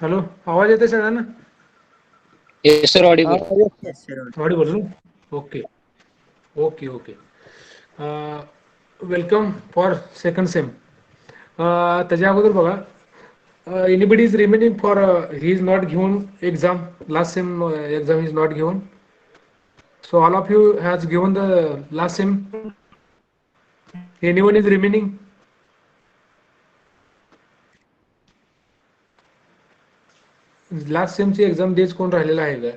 Hello, आवाज येते सगळ्यांना? Yes, sir, audible. Yes, sir. Audible ना? Okay okay okay. Welcome for second sem. त्याच्या अगोदर बघा, anybody is remaining for he is not given exam, last sem exam is not given. So all of you has given the last sem. Anyone is remaining? Last सेमची exam days कोण राहिलेला आहे का?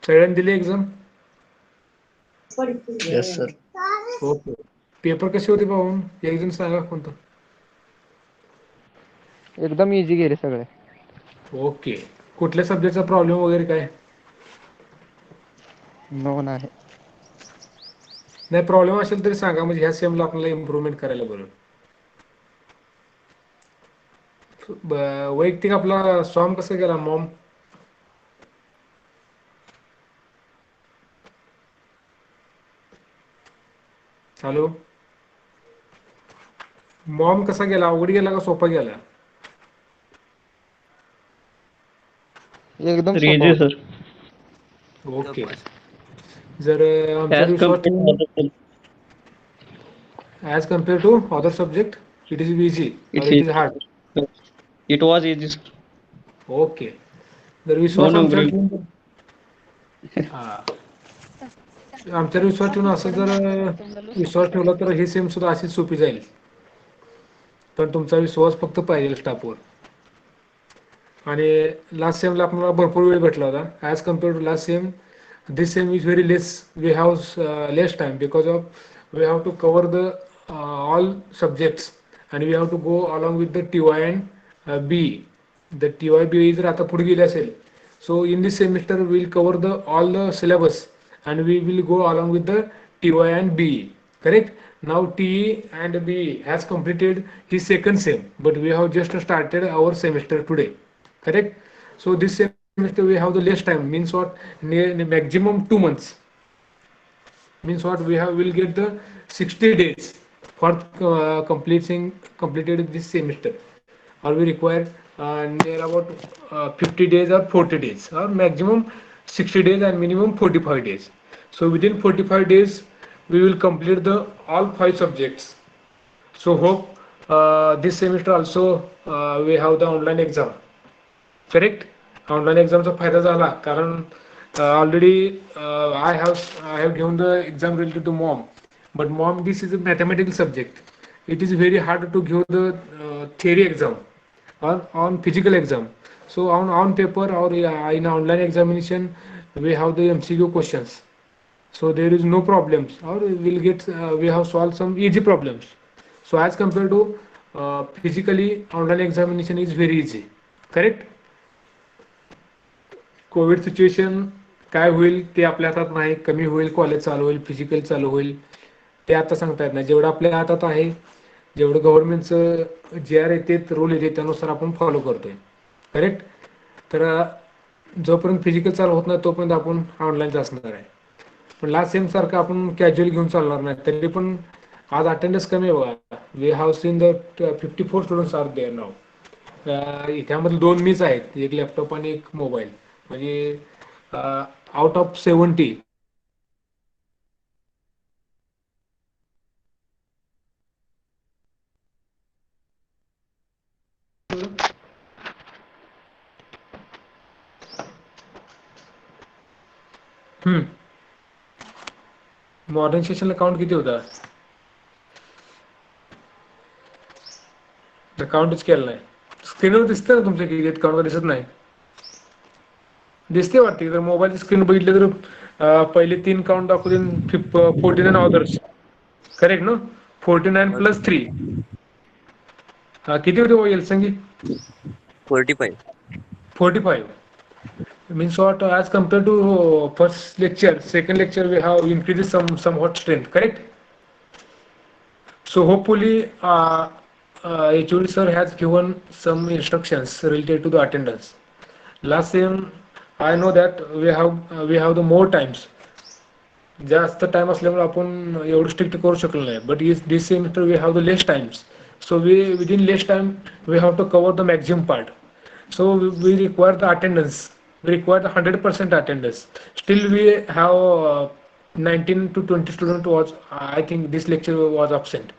सगळ्यांनी दिली exam? Yes, sir. Okay. Paper कसे होते पाहून एक जण सांगा कोणतं? एकदम इझी गेले सगळे. ओके. कुठल्या सब्जेक्टचा प्रॉब्लेम वगैरे काय? नो नाही. नाही, प्रॉब्लेम असेल तरी सांगा, म्हणजे ह्या सेमला आपल्याला इम्प्रूव्हमेंट करायला बरं. वैयक्तिक आपला सॉम कसं गेला मॉम? हॅलो, मॉम कसा गेला? अवघड गेला का सोपा गेला? एकदम Sir, सोपा easy, होता. sir. ओके. जर आमचा As विश्वास compared to ठेवून other subjects, as compare to other subject it is easy it's or it is easy. Hard? Sir. It was easy, sir. Okay. जर No, विश्वास no, आमच्यावर bro. ठेवून हा आमच्यावर विश्वास ठेवून असं जर विश्वास ठेवला तर ही सेम सुद्धा अशीच सोपी जाईल. पण तुमचा विश्वास फक्त पाहिजे स्टाफवर. आणि लास्ट सेमला आपल्याला भरपूर वेळ भेटला होता. As compare to last sem, this sem is very less. We have less time because of we have to cover the all subjects, and we have to go along with the TY and BE. The TY BE जर आता पुढे गेले असेल, so in this semester we will cover the all the syllabus and we will go along with the TY and BE. Correct? Now TE and BE has completed his second sem, but we have just started our semester today. Correct? So this semester we have the less time, means what? Maximum 2 months. Means what? We have will get the 60 days for completed this semester, or we require near about 50 days or 40 days, or maximum 60 days and minimum 45 days. So within 45 days we will complete the all 5 subjects. So hope this semester also we have the online exam. Correct. Online एक्झामचा फायदा झाला कारण already I have given the exam related to MOM, but MOM this is a mathematical subject. It is very hard to give the theory exam on physical exam. So on paper or in online examination we have the MCQ questions. So there is no problems, or we have solved some easy problems. So as compared to physically, online examination is very easy. Correct? Covid situation काय होईल ते आपल्या हातात नाही. कमी होईल, college चालू होईल, फिजिकल चालू होईल, ते आता सांगता येत नाही. जेवढं आपल्या हातात आहे, जेवढं गव्हर्नमेंटचं जे आर येते, रूल येते, त्यानुसार आपण फॉलो करतोय. करेक्ट? तर जोपर्यंत फिजिकल चालू होत नाही तोपर्यंत आपण ऑनलाईनच असणार आहे. पण लास्ट सेम सारखं आपण कॅज्युअल घेऊन चालणार नाही. तरी पण आज अटेंडन्स कमी आहे बघा. We have seen the 54 students are there now. त्यामध्ये 2 मीच आहेत, एक लॅपटॉप आणि एक मोबाईल. म्हणजे आउट ऑफ 70. मॉर्निंग सेशनला काउंट किती होता? काउंटच केलं नाही. स्क्रीनवर दिसतं ना तुमच्या किती काउंट दिसत नाही? दिसते वाटते. जर मोबाईलची स्क्रीन बघितली तर पहिले 3 काउंट दाखवते, 49 ऑदर्स. करेक्ट ना? 49 + 3 किती होते मोबाईल संगी? 45. 45. Means what? As compared to first lecture, second lecture we have increased somewhat strength. Correct? So hopefully HOD sir has given some instructions related to the attendance. Last time I know that we have the more times. जास्त time असल्यामुळे आपण एवढं strict करू शकलो नाही. But this semester we have the less times. So we within less time we have to cover the maximum part. So we require the attendance. We require the 100% attendance. Still we have 19 to 20 student was I think this lecture was absent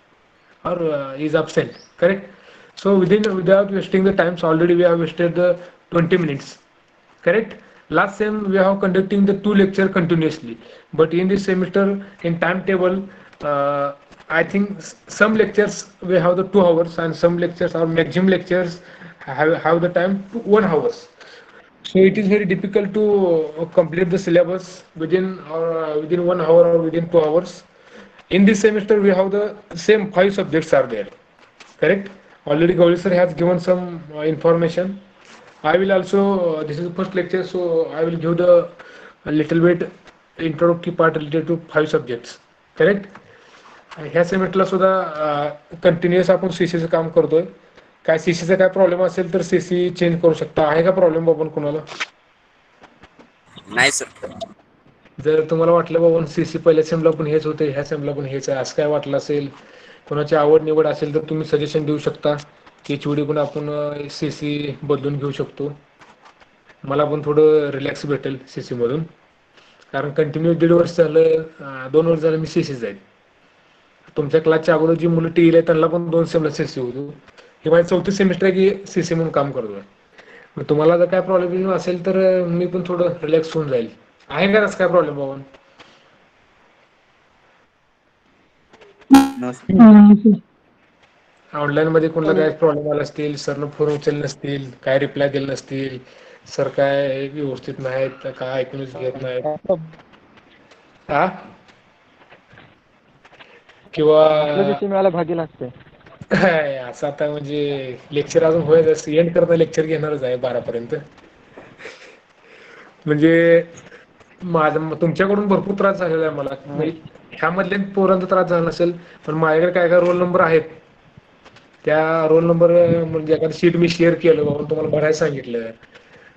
or is absent. Correct. So without wasting the times already we have wasted the 20 minutes. Correct. Last sem we have conducting the two lecture continuously, but in this semester in timetable, I think some lectures we have the 2 hours and some lectures or maximum lectures have the time to 1 hours. So it is very difficult to complete the syllabus within 1 hour or within 2 hours. In this semester we have the same five subjects are there. Correct. Already Gauri sir has given some information. I will also, this is the first lecture, so I will give the a little bit introductory part related to five subjects. Correct? ह्या सेमेस्टरला सुद्धा continuous आपण सीसीचं काम करतोय. काय सीसीचा काय problem असेल तर CC change करू शकता. आहे का प्रॉब्लेम बाबा कुणाला? नाही सर. जर तुम्हाला वाटलं बाबा सीसी पहिल्या सेमला पण हेच होते, ह्या सेमला पण हेच आहे, असं काय वाटलं असेल, कोणाची आवड निवड असेल तर तुम्ही सजेशन देऊ शकता. HOD पण आपण सीसी बदलून घेऊ शकतो. मला पण थोडं रिलॅक्स भेटेल सीसी मधून, कारण कंटिन्यू 1.5 वर्ष झालं, 2 वर्ष झालं मी सीसीच आहे. तुमच्या क्लासच्या अगोदर जी मुलं टी आहे त्यांना पण 2 सेमला सीसी होतो. हे माझी 4थी सेमिस्टर आहे की सीसी म्हणून काम करतोय. मग तुम्हाला जर काय प्रॉब्लेम असेल तर मी पण थोडं रिलॅक्स होऊन जाईल. आहे का तसं काय प्रॉब्लेम बाबा? No sir. ऑनलाईन मध्ये कोणाला काय प्रॉब्लेम आला असतील, सरनं फोन उचलले नसतील, काय रिप्लाय दिले नसतील, सर काय व्यवस्थित नाहीत, काय ऐकूनच घेत नाहीत, हा किंवा आपल्या विषय मिळायला भागी लागते. असं आता म्हणजे लेक्चर अजून होईल, एंड करता लेक्चर घेणारच आहे 12 पर्यंत. म्हणजे माझं तुमच्याकडून भरपूर त्रास झालेला आहे मला. म्हणजे ह्यामधल्या पोरांचा त्रास झाला नसेल, पण माझ्याकडे काय काय रोल नंबर आहेत. त्या रोल नंबर म्हणजे एखादं शीट मी शेअर केलं बाबा तुम्हाला भरायला सांगितलं.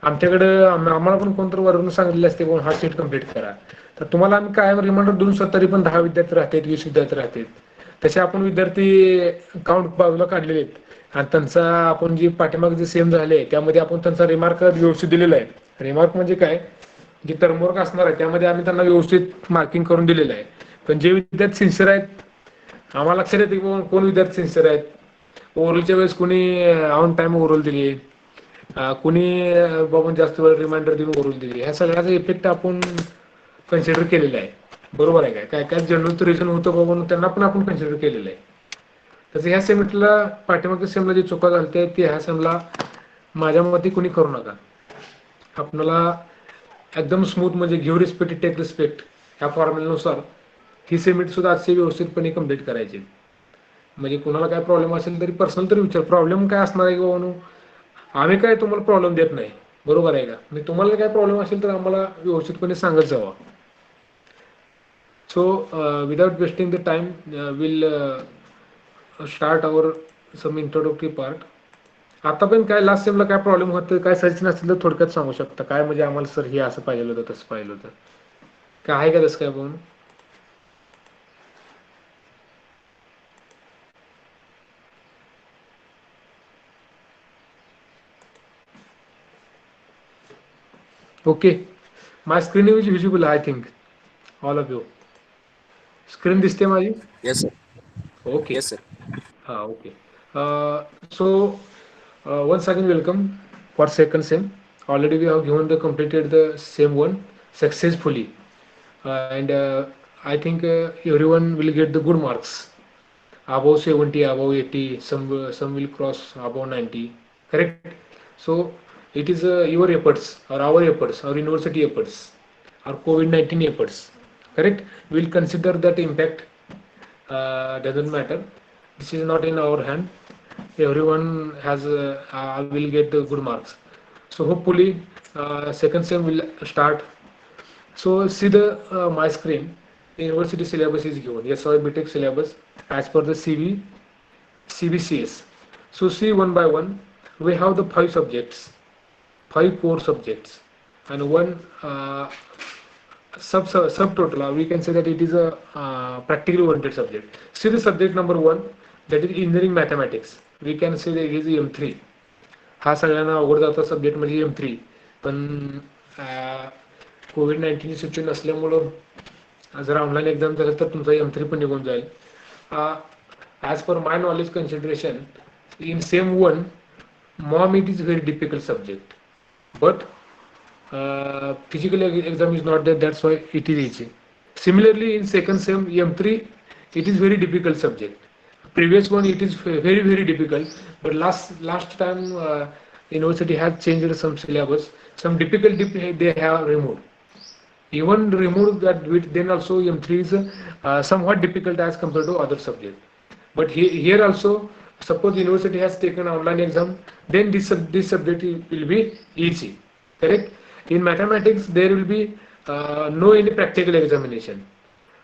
आमच्याकडं आम्हाला पण कोणतरी वरून सांगितलं असते हा शीट कम्प्लीट करा. तर तुम्हाला आम्ही काय रिमाइंडर देऊन तरी पण 10 विद्यार्थी राहतात, 20 विद्यार्थी राहतात. तसे आपण विद्यार्थी काउंट बाजूला काढलेले आहेत आणि त्यांचा आपण जी पाठीमागे जे सेम झाले त्यामध्ये आपण त्यांचा रिमार्क व्यवस्थित दिलेला आहे. रिमार्क म्हणजे काय, जे टर्मवर्क असणार आहे त्यामध्ये आम्ही त्यांना व्यवस्थित मार्किंग करून दिलेलं आहे. पण जे विद्यार्थी सिन्सिअर आहेत, आम्हाला लक्षात येते की कोण विद्यार्थी सिन्सिअर आहेत. ओरलच्या वेळेस कोणी ऑन टाइम ओरल दिली, कुणी बाबा जास्त वेळ रिमाइंडर देऊन ओरल दिली, ह्या सगळ्याचा इफेक्ट आपण कन्सिडर केलेला आहे. बरोबर आहे काय? काय काय जनरल रिझन होतं बाबा त्यांना पण आपण कन्सिडर केलेलं आहे. तसं ह्या सेमिस्टरला पाठीमागच्या सेमला जी चुका झाल्या ती ह्या सेमला माझ्या मते कोणी करू नका. आपल्याला एकदम स्मूथ म्हणजे गिव्ह रिस्पेक्ट टेक रिस्पेक्ट ह्या फॉर्म्युल्यानुसार ही सेमिस्टर सुद्धा असे व्यवस्थितपणे कंप्लीट करायची. म्हणजे कुणाला काय प्रॉब्लेम असेल तरी पर्सनल तरी विचार. प्रॉब्लेम काय असणार आहे की बाबा आम्ही काय तुम्हाला प्रॉब्लेम देत नाही. बरोबर आहे का? मी तुम्हाला काय प्रॉब्लेम असेल तर आम्हाला व्यवस्थितपणे सांगत जावा. So without wasting the time will start our some introductory part. आता पण काय लास्ट सेमला काय प्रॉब्लेम होतं, काय सजेशन असतील तर थोडक्यात सांगू शकता. काय म्हणजे आम्हाला सर हे असं पाहिजे होतं, तसं पाहिजे होतं, काय आहे का तसं काय बघून? Okay, my screen is visible I think all of you. Screen दिसते माझी? Yes sir. Okay. Yes sir. Okay. So once again welcome for second sem. Already we have given the completed the same one successfully, and I think everyone will get the good marks, above 70, above 80. Some will cross above 90. Correct. So it is your efforts or our efforts, our university efforts, or COVID-19 efforts. Correct. We'll consider that impact. Doesn't matter. This is not in our hand. Everyone has will get the good marks. So hopefully second sem will start. So see the my screen. The university syllabus is given. Yes, or BTech syllabus as per the CBCS. So see one by one. We have the 5 subjects, 5 core subjects, and one subtotal. We can say that it is a practically oriented subject. See the subject number 1, that is engineering mathematics. We can say that it is M3. हा सगळ्यांना अवघड जाता subject म्हणजे M3. पण कोविड-19 situation असल्यामुळं जर online exam झालं तर तुमचा M3 पण निघून जाईल. As per my knowledge consideration, in SEM 1, MOM it is very difficult subject, but physical exam is not there. That's why it is easy. Similarly, in second SEM M3, it is very difficult subject. Previous one it is very difficult, but last time university has changed some syllabus. Some difficulty they have removed. Even remove that with then also M3 is somewhat difficult as compared to other subject. But here also, suppose university has taken online exam, then this subject will be easy. Correct? In mathematics, there will be no any practical examination.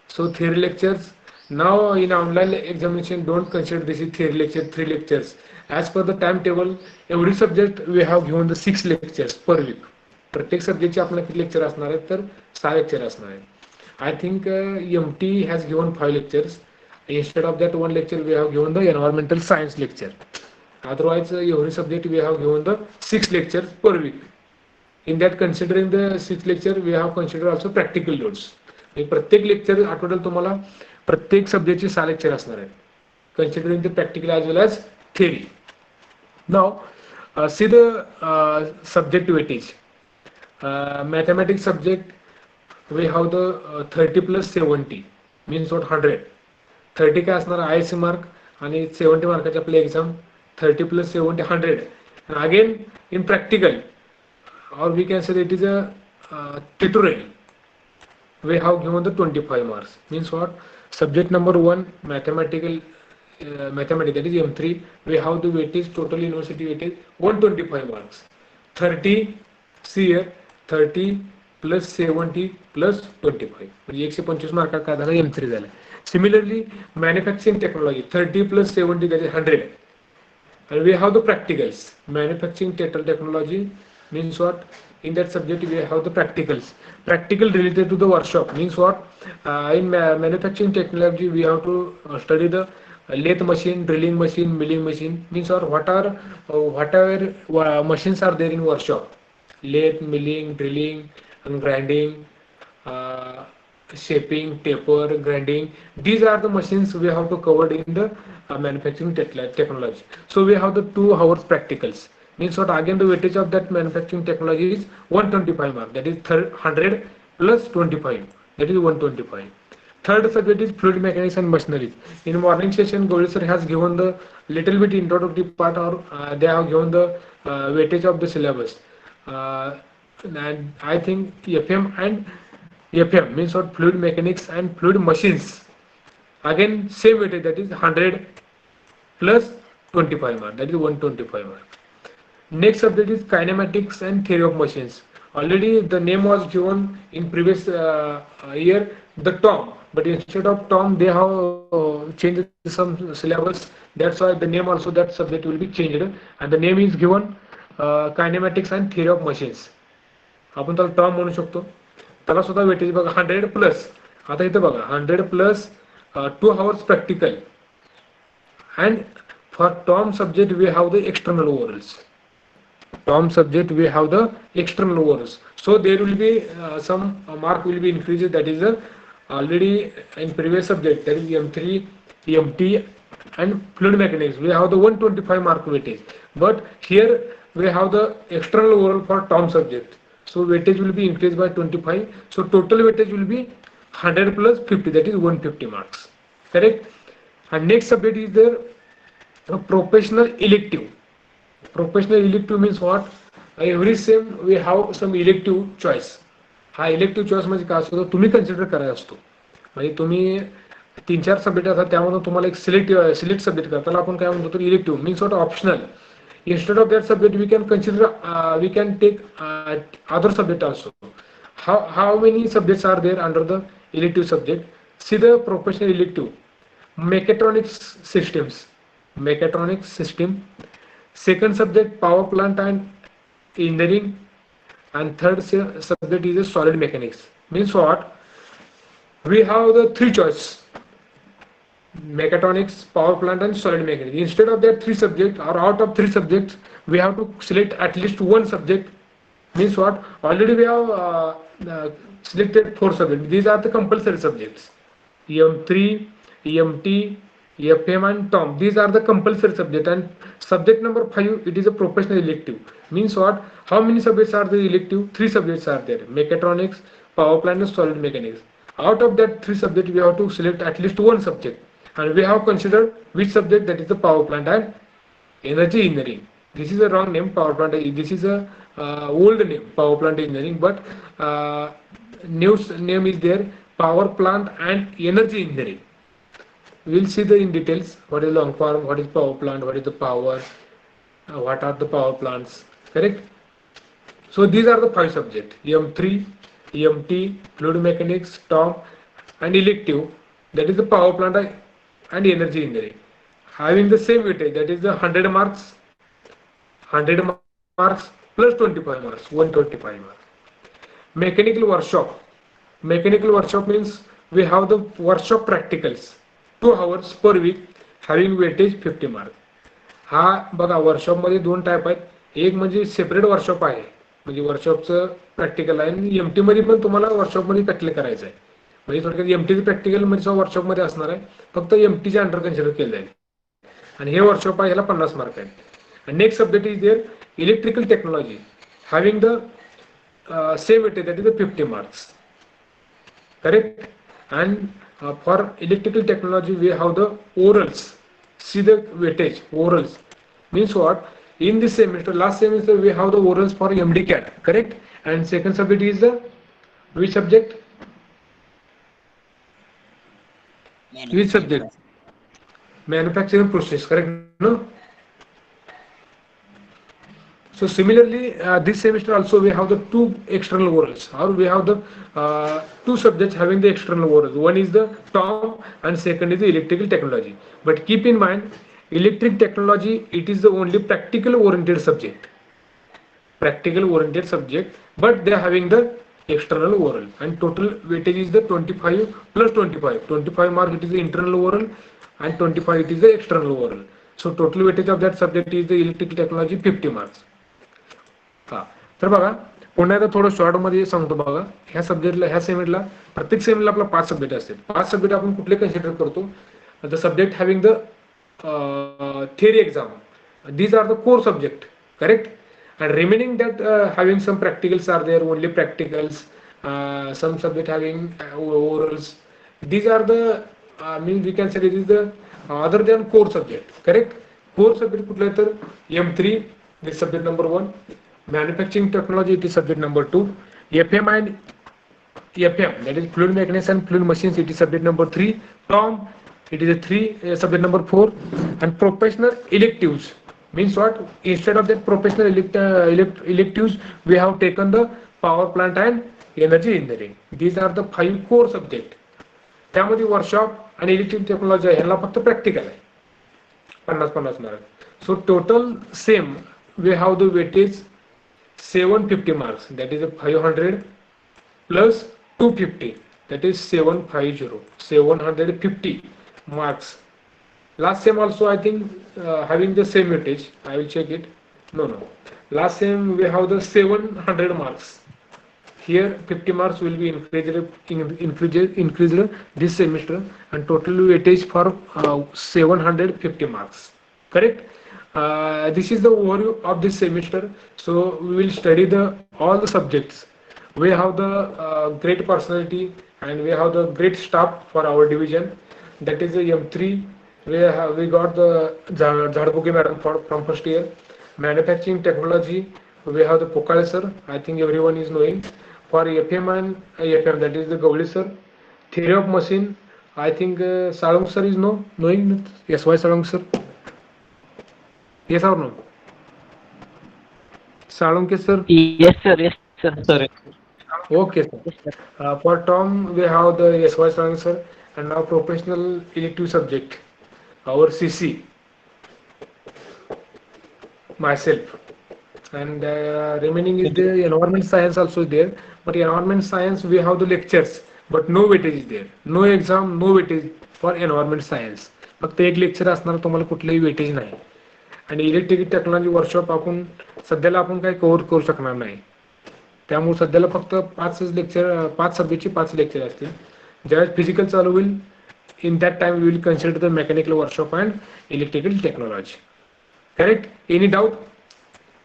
So theory lectures. Now in online examination, don't consider this is theory lecture, 3 lectures. As per the timetable, every subject we have given the 6 lectures per week. प्रत्येक सब्जेक्टचे आपल्याला किती lecture असणार आहेत तर 6 lecture असणार आहेत. I think MT has given 5 lectures. Instead of that 1 lecture we have given the environmental science lecture. Otherwise every subject we have given the 6 lectures per week. In that considering the 6 lecture we have considered also practical loads. प्रत्येक lecture आठवड्याला तुम्हाला प्रत्येक सब्जेक्टचे 6 lecture असणार आहेत. Considering the practical as well as theory. Now see the subject weightage. Mathematics subject we have the 30 plus 70 means what 100. 30 काय असणार ISC mark आणि 70 मार्काची आपली exam 30 plus 70 100. And again in practical or we can say it is a tutorial. We have given the 25 marks means what subject number 1 mathematics that is M3 we have the weightage total university weightage 125 marks. 30 here 30 plus 70 plus 25 म्हणजे 125 मार्कात काय झालं M3 झालं. Similarly manufacturing technology 30 plus 70 that is 100. And we have the practicals. Manufacturing technology means what? In that subject we have the practicals. Practical related to the workshop means what? In manufacturing technology we have to study the lathe machine, drilling machine, milling machine. Means what whatever machines are there in workshop. Lathe, milling, drilling, and grinding, shaping, taper, grinding. These are the machines we have to cover in the manufacturing technology. So we have the 2 hours practicals. Means what again the weightage of that manufacturing technology is 125 mark. That is 100 plus 25. That is 125. Third subject is fluid mechanics and machinery. In morning session, Gauri sir has given the little bit introductory part, or they have given the weightage of the syllabus. And I think FM means what fluid mechanics and fluid machines. Again same weightage, that is 100 plus 25 mark. That is 125 mark. Next subject is kinematics and theory of machines. Already the name was given in previous year, the TOM, but instead of TOM they have changed some syllabus. That's why the name also that subject will be changed, and the name is given kinematics and theory of machines. आपण त्याला term म्हणू शकतो. त्याला सुद्धा weightage बघा 100 plus. आता इथे बघा 100 plus 2 hours practical, and for TOM subject we have the external orals. TOM subject we have the external orals. So there will be some mark will be increased. That is already in previous subject, that is M3, MT, and fluid mechanics. We have the 125 mark weightage, but here we have the external oral for TOM subject. So weightage will be increased by 25. So total weightage will be 100 plus 50. That is 150 marks. Correct. And next subject is the professional elective. Professional elective means what? Every SEM we have some elective choice. हा elective choice म्हणजे काय असतो तुम्ही consider करायचा असतो. म्हणजे तुम्ही 3-4 subject असतात त्यामधून तुम्हाला एक सिलेक्ट सब्जेक्ट करताना आपण काय म्हणतो तर elective means what optional. Instead of that subject we can consider we can take other subject also. How many subjects are there under the elective subject? See the professional elective. Mechatronics systems. Mechatronics system. Second subject power plant and engineering, and third subject is a solid mechanics. Means what? We have the 3 choice. mechatronics, power plant, and solid mechanics. Instead of that three subjects, or out of three subjects, we have to select at least one subject. Means what? Already we have selected four subjects. These are the compulsory subjects. EM3, EMT, FM, and TOM. These are the compulsory subject. And subject number 5, it is a professional elective. Means what? How many subjects are the elective? Three subjects are there: mechatronics, power plant, and solid mechanics. Out of that three subjects, we have to select at least one subject, and we have considered which subject, that is the power plant and energy engineering. This is a wrong name, power plant. This is a old name, power plant engineering, but new name is there, power plant and energy engineering. We'll see the in details what is long form, what is power plant, what is the power, what are the power plants. Correct. So these are the five subjects: EM3, EMT, fluid mechanics, TOM, and elective, that is the power plant and energy engineering, having the same weightage, that is the 100 marks, 100 marks plus 25 marks, 125 marks. Mechanical workshop. Mechanical workshop means we have the workshop practicals 2 hours per week, having weightage 50 marks. हा बघा वर्कशॉपमध्ये दोन type आहेत. एक म्हणजे separate workshop आहे, म्हणजे वर्कशॉपचं practical आहे, आणि एमटी मध्ये पण तुम्हाला वर्कशॉपमध्ये प्रॅक्टिकल करायचं आहे. म्हणजे थोडक्यात एमटीचं प्रॅक्टिकल म्हणजे वर्कशॉपमध्ये असणार आहे, फक्त एमटीच्या अंडर कन्सिडर केलं जाईल. आणि हे वर्कशॉप आहे, ह्याला 50 मार्क आहेत. And next subject is there, electrical technology, having the same weightage, that is the 50 marks. Correct. And for electrical technology we have the orals. See the weightage, orals means what? In this semester, last semester, we have the orals for MDCAT. Correct. And second subject is the which subject? Which subject? Manufacturing process. Correct. No. So similarly, this semester also we have the 2 external orals, or we have the 2 subjects having the external orals. One is the TOM and second is the electrical technology. But keep in mind, electric technology, it is the only practical oriented subject. Practical oriented subject, but they are having the external oral, and total weightage is the 25 plus 25. 25 mark it is the internal oral, and 25 it is the external oral. So total weightage of that subject is the electrical technology 50 marks. हा, तर बघा पुन्हा एकदा थोडं short मध्ये सांगतो बघा. ह्या सब्जेक्टला, ह्या सेमिस्टरला, प्रत्येक सेमिस्टरला आपला 5 सब्जेक्ट असतात. 5 सब्जेक्ट आपण कुठले कन्सिडर करतो? The subject having the theory exam, these are the core subject. Correct. And remaining that having some practicals are there, only practicals, some subject having orals. These are the means we can say this is the other than core subject. Correct. Core subject कुठले तर M3, this subject number 1. Manufacturing technology, it is subject number 2. FM and FM, that is fluid mechanics and fluid machines, it is subject number 3. TOM, it is a 3 subject number 4. And professional electives means what? Instead of that professional electives, we have taken the power plant and energy engineering. These are the 5 core subject. त्यामध्ये workshop आणि electric technology आहे, ह्याला फक्त practical आहे, 50 mark. So total same we have the weightage 750 marks, that is a 500 plus 250, that is 750 marks. Last sem also I think having the same weightage, I will check it. No, last sem we have the 700 marks. Here 50 marks will be increased this semester, and total weightage for 750 marks. Correct. This is the overview of this semester. So we will study all the subjects. We have the great personality, and we have the great staff for our division. That is the M3. We got the Jhadbuki madam from first year. Manufacturing technology, we have the Pokale sir. I think everyone is knowing. For FM and FM, that is the Gowli sir. Theory of machine, I think Salong sir is knowing. Yes, why Salong sir? Yes or no? Salonke sir? Yes sir, yes sir. Sir, Okay sir. Yes, sir. For Tom we have the SY Salonke sir, and now professional elective subject, our CC, myself, and remaining is the environment science also there. But environment science we have the lectures but no weightage is there. No exam, no weightage for environment science. फक्त एक lecture असणार, तुम्हाला कुठलंही weightage नाही. आणि electrical technology workshop आपण सध्याला आपण काही कव्हर करू शकणार नाही. त्यामुळे सध्याला फक्त 5 सब्जेक्टचे 5 लेक्चर असतील. ज्यावेळेस फिजिकल चालू होईल, in that time we will consider the mechanical workshop and electrical technology. Correct? Any doubt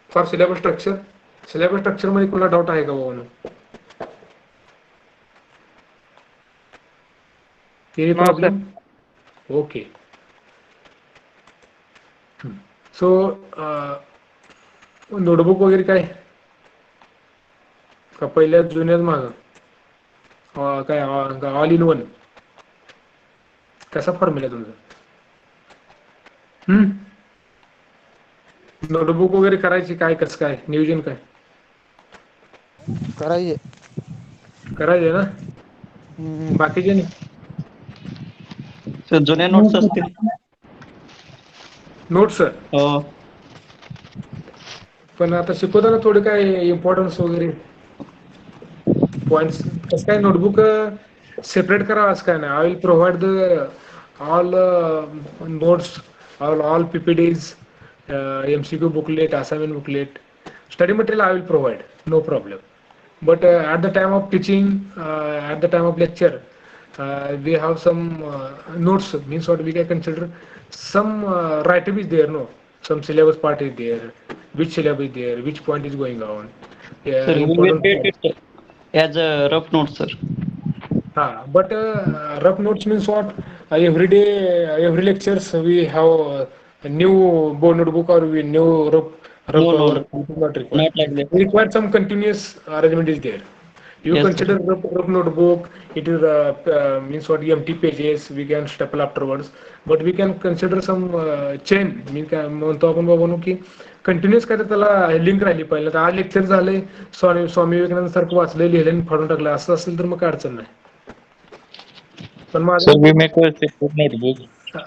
for syllabus structure? Syllabus structure मध्ये कोणाला डाऊट आहे का बाबांनो? Any No, problem? Okay. So notebook वगैरे काय का पहिल्या जुन्याच माग काय ऑल इन वन कसा फॉर्म्युला तुमचा? नोटबुक वगैरे करायची काय कसं काय नियोजन काय करायचे. करायचे ना? बाकीचे नाही. सर जुन्या नोट्स असतील. नोट्स हो. पण आता शिकवताना थोडे काय इम्पॉर्टन्स वगैरे पॉइंट्स कसं काय नोटबुक सेपरेट करा असं काय नाही. I will provide the all notes all PPTs, MCQ booklet, assignment booklet, study material I will provide, no problem. But at the time of teaching, at the time of lecture, we have some notes. Means what we can consider some write-up is there, no? Some syllabus part is there. Which syllabus is there? Which point is going on? Sir, we will Important take point. it as a rough note, sir. But rough notes means what? Every day, every lectures we have a new board notebook or we new rough No, work. It is not required. not like that. We require some continuous arrangement is there. You Yes, consider rough notebook. It is means what empty pages we can staple afterwards. But we can consider some chain. Mean काय म्हणतो आपण बाबांनो की continuous काय तर त्याला link राहिली पाहिजे. तर आज लेक्चर झाले स्वामी विवेकानंद सारखं वाचले लिहिले आणि फाडून टाकलं असं असेल तर मग काय अडचण नाही. पण Sir, माझं we make a separate notebook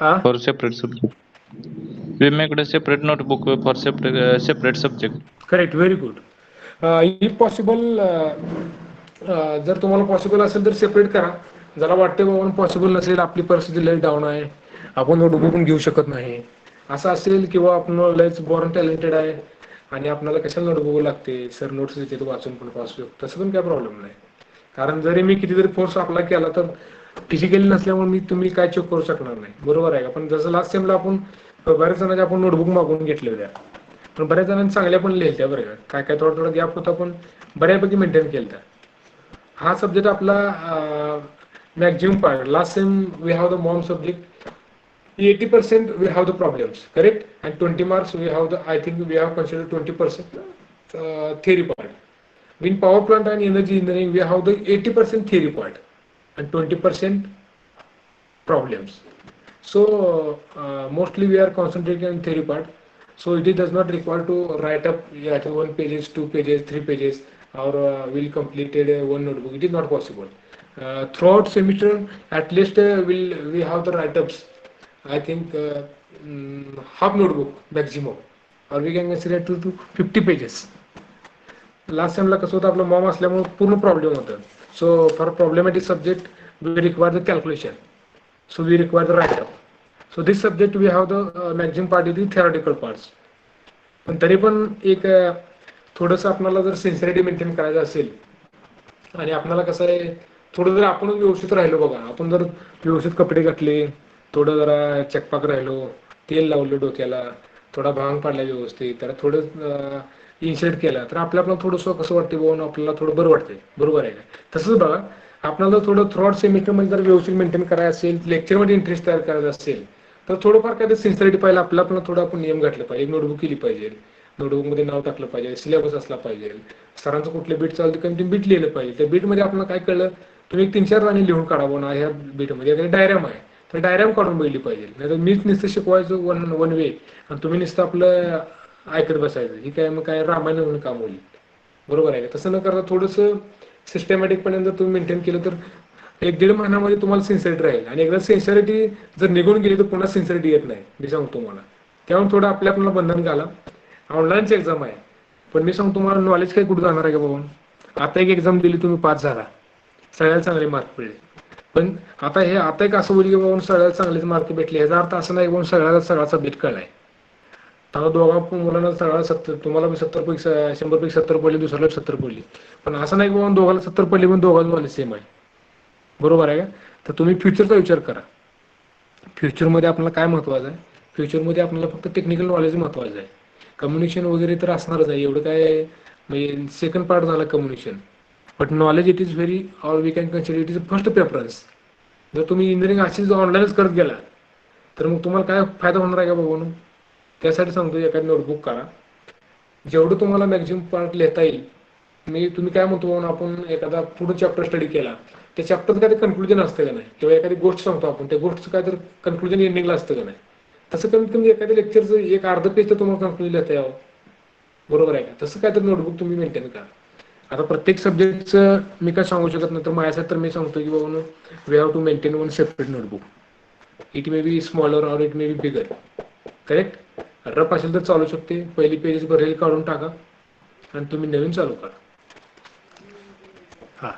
ah for separate subject. We make a separate notebook for separate subject. Correct very good. If possible जर तुम्हाला पॉसिबल असेल तर सेपरेट करा. जरा वाटते बाबा पॉसिबल नसेल आपली परिस्थिती लय डाऊन आहे आपण नोटबुक पण घेऊ शकत नाही असं असेल किंवा आपण लयच बॉर्न टॅलेंटेड आहे आणि आपल्याला कशाला नोटबुक लागते सर नोट्स देते वाचून पण पास होऊ तसं पण काय प्रॉब्लेम नाही. कारण जरी मी कितीतरी फोर्स अप्लाय केला तर फिजिकली नसल्यामुळे मी तुम्ही काय चेक करू शकणार नाही. बरोबर आहे का? पण जसं लास्ट टाइमला आपण बऱ्याच जणांचे आपण नोटबुक मागवून घेतले होत्या पण बऱ्याच जणांनी चांगल्या पण लिहिल्या बरं का. काय काय थोडा थोडा गॅप होता पण बऱ्यापैकी मेंटेन केलं. हा सब्जेक्ट आपला maximum part last time we have the MOM subject 80% we have the problems, correct? And 20 marks we have the, I think we have considered 20% theory part. In power plant and energy engineering we have the 80% theory part and 20% problems. So mostly we are concentrating on theory part. So it does not require to write up 1 pages, 2 pages, 3 pages or will completed one notebook. It is not possible. Throughout semester at least we have the write-ups. I think half notebook maximum or we can consider to 50 pages. Last टाइमला कसं होतं आपलं MOM असल्यामुळे पूर्ण problem होतं. So for problematic subject we require the calculation. So we require the write up. So this subject we have the maximum part is theoretical parts. पण तरी पण एक थोडंसं आपल्याला जर सिन्सिरिटी मेंटेन करायचं असेल आणि आपल्याला कसं आहे थोडं जर आपण व्यवस्थित राहिलो बघा आपण जर व्यवस्थित कपडे घातले थोडं जरा चकपाक राहिलो तेल लावलं डोक्याला थोडा भांग पाडला व्यवस्थित तर थोडं इन्शर्ट केला तर आपल्याला थोडंसं कसं वाटते बाबा आपल्याला थोडं बरं वाटतंय. बरोबर आहे का? तसंच बघा आपल्याला थोडं थ्रॉट सेमिस्टरमध्ये जर व्यवस्थित मेंटेन करायचं असेल लेक्चरमध्ये इंटरेस्ट तयार करायचा असेल तर थोडंफार काय सिन्सिरिटी पाहिजे आपल्याला थोडं आपण नियम घातले पाहिजे. एक नोटबुक केली पाहिजे नोटबुकमध्ये नाव टाकलं पाहिजे सिलेबस असला पाहिजे सरांचं कुठले बीट चालतं कारण तुम्ही बीट लिहिलं पाहिजे. त्या बीटमध्ये आपल्याला काय कळलं तुम्ही 3-4 राणी लिहून काढावं ना ह्या बीटमध्ये एखादी डायग्राम आहे तर डायग्राम काढून बघितली पाहिजे. नाही तर मीच नुसतं शिकवायचं वन वे आणि तुम्ही नुसतं आपलं ऐकत बसायचं ही काय मग काय रामायण म्हणून काम होईल. बरोबर आहे का? तसं न करता थोडंसं सिस्टमॅटिकपणे जर तुम्ही मेंटेन केलं तर 1-1.5 महिन्यामध्ये तुम्हाला सिन्सिरिटी राहील आणि एकदा सिन्सिरिटी जर निघून गेली तर पुन्हा सिन्सिरिटी येत नाही. मी सांगतो तुम्हाला त्यामुळे थोडं आपल्याला बंधन घाला. ऑनलाईनची एक्झाम आहे पण मी सांगतो तुम्हाला नॉलेज काही कुठं जाणार आहे का बाबा. आता एक एक्झाम दिली तुम्ही पास झाला सगळ्याला चांगले मार्क पडले. पण आता एक असं होईल की बाबा सगळ्याला चांगलेच मार्क भेटले, याचा अर्थ असं नाही बाबा सगळ्याला सगळा सब्जेक्ट कळलाय. आता दोघा मुलांना सगळा 70, तुम्हाला 70 पैकी 100 पैकी 70 पडले, दुसऱ्याला 70 पडले. पण असं नाही की बाबा दोघाला 70 पडले पण दोघांना नॉलेज सेम आहे. बरोबर आहे का? तर तुम्ही फ्युचरचा विचार करा. फ्युचरमध्ये आपल्याला काय महत्वाचं आहे? फ्युचरमध्ये आपल्याला फक्त टेक्निकल नॉलेज महत्वाचं आहे. कम्युनिकेशन वगैरे तर असणारच आहे, एवढं काय म्हणजे सेकंड पार्ट झाला communication. But knowledge it is very, or we can consider it is first preference. जर तुम्ही इंजिनिअरिंग अशीच ऑनलाईनच करत गेला तर मग तुम्हाला काय फायदा होणार आहे का बघून? त्यासाठी सांगतो एखादी नोटबुक करा, जेवढं तुम्हाला मॅक्झिमम पार्ट लिहिता येईल. तुम्ही काय म्हणतो म्हणून आपण एखादा पुढे चॅप्टर स्टडी केला, त्या चॅप्टरचं काय कन्क्लुजन असतं का नाही, किंवा एखादी गोष्ट सांगतो आपण त्या गोष्टचं काय तर कन्क्लुजन एंडिंगला असतं का नाही. तसं कमीत कमी एखाद्या लेक्चरचं एक अर्ध पेज तर तुम्हाला कन्क्लुजन लिहिता यावं. बरोबर आहे का? तसं काय तर नोटबुक तुम्ही मेंटेन करा. आता प्रत्येक सब्जेक्टचं मी काय सांगू शकत नाही, तर माझ्यासाठी तर मी सांगतो की बाबा we have to maintain one separate notebook. It may be smaller or it may be bigger. Correct? Rough असेल तर चालू शकते, पहिली पेजेस भरेल काढून टाका आणि तुम्ही नवीन चालू करा. हा,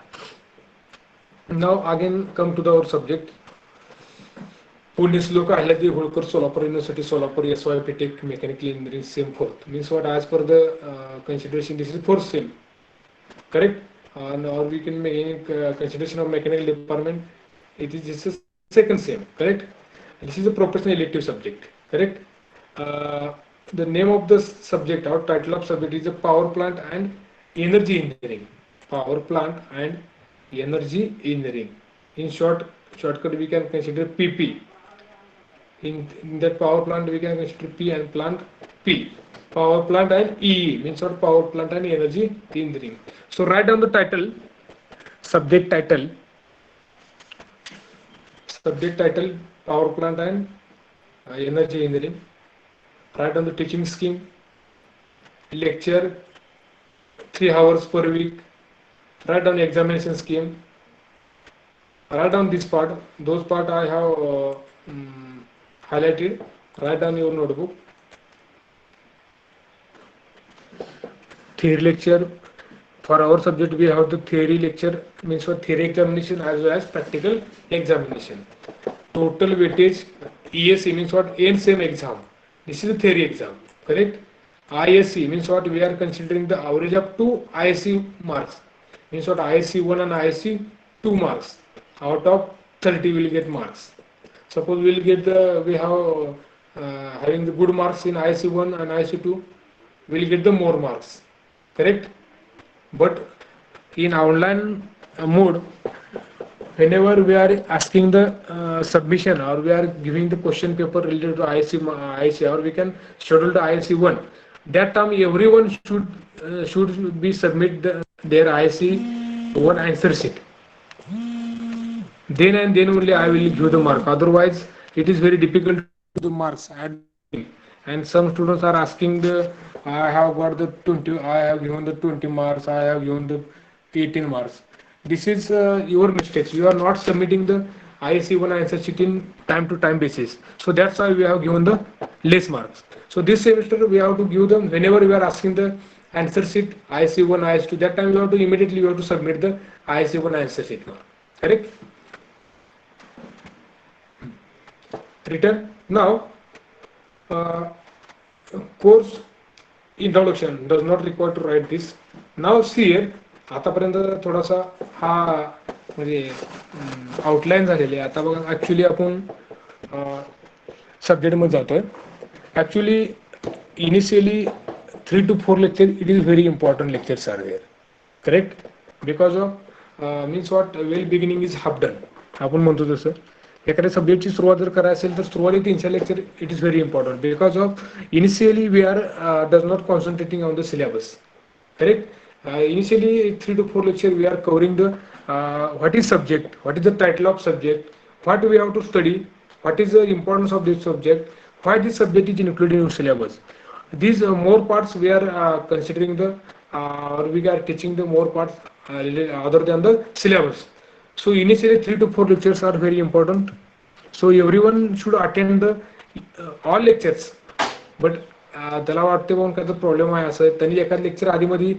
now again come to the our subject. Punyashlok Ahilyadevi Holkar, Solapur university, Solapur, SYP tech mechanical engineering, sem fourth. Means what as per the consideration this is fourth sem. Correct? Or we can make consideration of mechanical department. This is second sem. Correct? This is a professional elective subject. Correct? The name of the subject, or title of subject is a power plant and energy engineering. Power plant and energy engineering. In shortcut we can consider PP. In that power plant we can consider P and plant P. Power plant and EE means what? Power plant and energy engineering. So write down the title, subject title, power plant and energy engineering. Write down the teaching scheme, lecture 3 hours per week. Write down the examination scheme. Write down this part. Those part I have highlighted. Write down your notebook. Theory lecture. For our subject we have the theory lecture, means for theory examination as well as practical examination. Total weightage ESE means what? End sem exam. This is the theory exam. Correct? ISE means what? We are considering the average up to ISE marks. Means what? ISE 1 and ISE 2 marks. Out of 30 we will get marks. Suppose we will get we have having the good marks in ISE 1 and ISE 2, we will get the more marks. Correct? But in online mode, whenever we are asking the submission, or we are giving the question paper related to IC, or we can schedule the IC1, that time everyone should be submit their IC1 answer sheet. Then and then only I will give the mark. Otherwise, it is very difficult to the marks. And some students are asking I have got the 20, I have given the 20 marks, I have given the 18 marks. This is your mistakes. You are not submitting the IC1 answer sheet in time to time basis. So that's why we have given the less marks. So this semester we have to give them, whenever we are asking the answer sheet IC1, IC2, that time you have to immediately submit the IC1 answer sheet. Correct? Written. Now, course introduction does not require to write this. Now see here, आतापर्यंत थोडासा हा म्हणजे outline झालेली आहे. आता बघा actually आपण subject मध्ये जातोय. Actually initially 3 to 4 lecture, it is very important lectures are there. Correct? Because of means what? Well beginning is half done. आपण म्हणतो तसं एखाद्या सब्जेक्टची सुरुवात जर करायची असेल तर सुरुवातीला 3 lecture it is very important. Because of initially we are does not concentrating on the syllabus. Correct? Initially 3 to 4 lecture we are covering the what is subject, what is the title of subject, what we have to study, what is the importance of this subject, why this subject is included in syllabus. These more parts we are considering the or we are teaching the more parts other than the syllabus. So initially 3 to 4 lectures are very important. So everyone should attend the all lectures. But त्याला वाटते म्हणून काय तर problem आहे असं त्यांनी एखाद lecture आधी मध्ये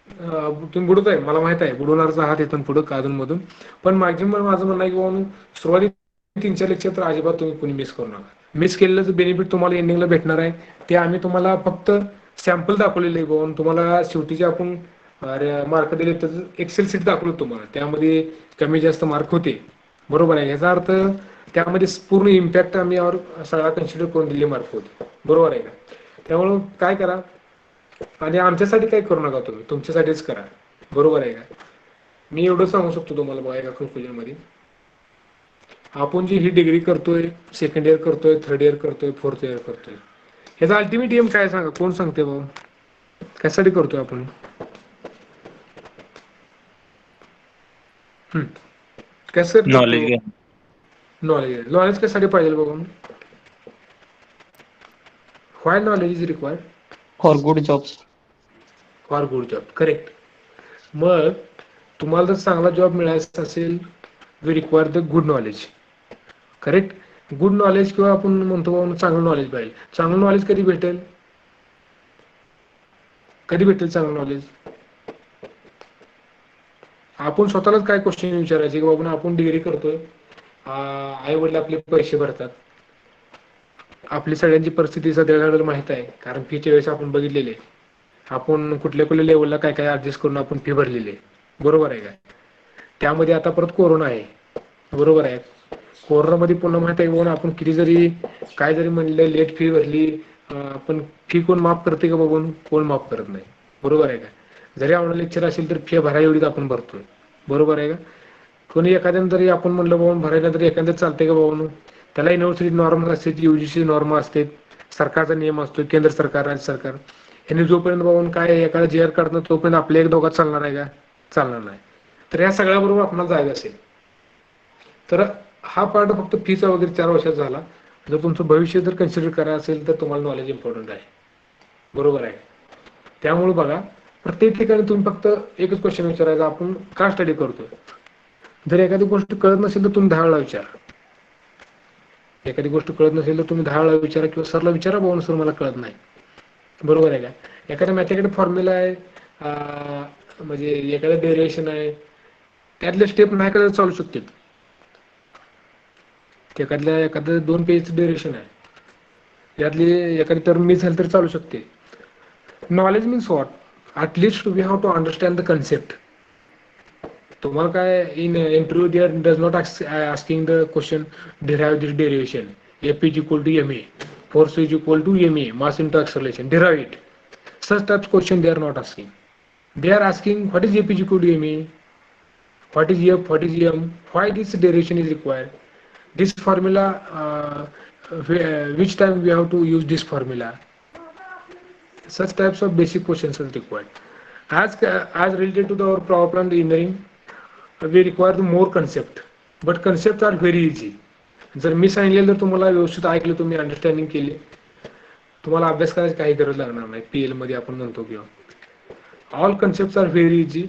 तुम्ही बुडत आहे, मला माहित आहे बुडवणारचा आहात इथून पुढं काधून मधून. पण माझं म्हणणं आहे की बाबा सुरुवाती 3-4 लेक्चर तर अजिबात तुम्ही कोणी मिस करू नका. मिस केलेलं बेनिफिट तुम्हाला एंडिंगला भेटणार आहे. ते आम्ही तुम्हाला फक्त सॅम्पल दाखवलेले आहे बाबा. तुम्हाला शेवटीचे आपण मार्क दिले तर एक्सेल शीट दाखवलं तुम्हाला, त्यामध्ये कमी जास्त मार्क होते. बरोबर आहे. याचा अर्थ त्यामध्ये पूर्ण इम्पॅक्ट आम्ही यावर सगळा कन्सिडर करून दिले मार्क होते. बरोबर आहे का? त्यामुळं काय करा, आणि आमच्यासाठी काही करू नका, तुम्ही तुमच्यासाठीच करा. बरोबर आहे का? मी एवढं सांगू शकतो तुम्हाला बघा एका कन्क्लुजन मध्ये. आपण जी ही डिग्री करतोय, सेकंड इयर करतोय, थर्ड इयर करतोय, फोर्थ इयर करतोय, ह्याचा अल्टिमेट एम काय सांगा, कोण सांगते बाबा? कशासाठी करतोय आपण? कशासाठी नॉलेज करतो? घ्या. नॉलेज. नॉलेज कशासाठी पाहिजे बाबा? Why knowledge is required? For good jobs. For good job. Correct. मग तुम्हाला जर चांगला जॉब मिळायचा असेल, we require the good knowledge. Correct. Good knowledge किंवा आपण म्हणतो बाबा चांगलं नॉलेज पाहिजे. चांगलं नॉलेज कधी भेटेल? कधी भेटेल चांगलं नॉलेज? आपण स्वतःलाच काय क्वेश्चन विचारायचे की बाबा आपण डिग्री करतोय, आई वडील आपले पैसे भरतात, आपली सगळ्यांची परिस्थिती सध्या माहित आहे, कारण फीच्या वेळेस आपण बघितलेले, आपण कुठल्या कुठल्या लेवलला काय काय ऍडजस्ट करून आपण फी भरलेली आहे. बरोबर आहे का? त्यामध्ये आता परत कोरोना आहे. बरोबर आहे. कोरोनामध्ये पुन्हा माहित आहे म्हणून आपण किती जरी काय जरी म्हणलं लेट फी भरली, आपण फी कोण माफ करते का बघून? कोण माफ करत नाही. बरोबर आहे का? जरी ऑनलाईन लेक्चर असेल तर फी भरा एवढीच आपण भरतोय. बरोबर आहे का? कोणी एखाद्यानं जरी आपण म्हणलं बाबा भरायला तर एखाद्याच चालतंय का बाबा? त्याला युनिव्हर्सिटी नॉर्म असते, युजीसी नॉर्म असते, सरकारचा नियम असतो, केंद्र सरकार, राज्य सरकार. ह्यांनी जोपर्यंत बाबा काय एखादा जी आर काढणं तोपर्यंत आपल्या एक दोघात चालणार आहे का? चालणार नाही. तर या सगळ्याबरोबर आपल्याला जायचं असेल तर हा पार्ट फक्त फीचा वगैरे 4 वर्षात झाला. जर तुमचं भविष्य जर कन्सिडर करायचं असेल तर तुम्हाला नॉलेज इम्पॉर्टंट आहे. बरोबर आहे. त्यामुळे बघा, प्रत्येक ठिकाणी तुम्ही फक्त एकच क्वेश्चन विचारायचा, आपण का स्टडी करतोय? जर एखादी गोष्ट कळत नसेल तर तुम्ही 10 वेळा विचारा. एखादी गोष्ट कळत नसेल तर तुम्ही 10 वेळा विचारा किंवा सरला विचारा, बाबा सर मला कळत नाही. बरोबर आहे का? एखाद्या मॅथेकडे फॉर्म्युला आहे, म्हणजे एखादं डेरिवेशन आहे, त्यातले स्टेप नाही कळत चालू शकतात. एखादं 2 पेजचं डेरिवेशन आहे, यातली एखादी टर्म मिस झाली तर चालू शकते. Knowledge means what? At least we have to understand the concept. तुम्हाला काय in interview there does not asking the question derive this derivation, F is equal to M A, force is equal to M A, mass into acceleration, derive it. Such types question they are not asking. They are asking what is F is equal to ma, what is F, what is m, why this derivation is required, this formula, which time we have to use this formula. Such types of basic questions are required. As related to our power plant engineering, we require the more concept, but concepts are very easy. जर मी सांगितलेलं तुम्हाला व्यवस्थित ऐकलं, तुम्ही understanding केली, तुम्हाला अभ्यास करायची काही गरज लागणार नाही. पीएल मध्ये आपण म्हणतो किंवा all concept are very easy.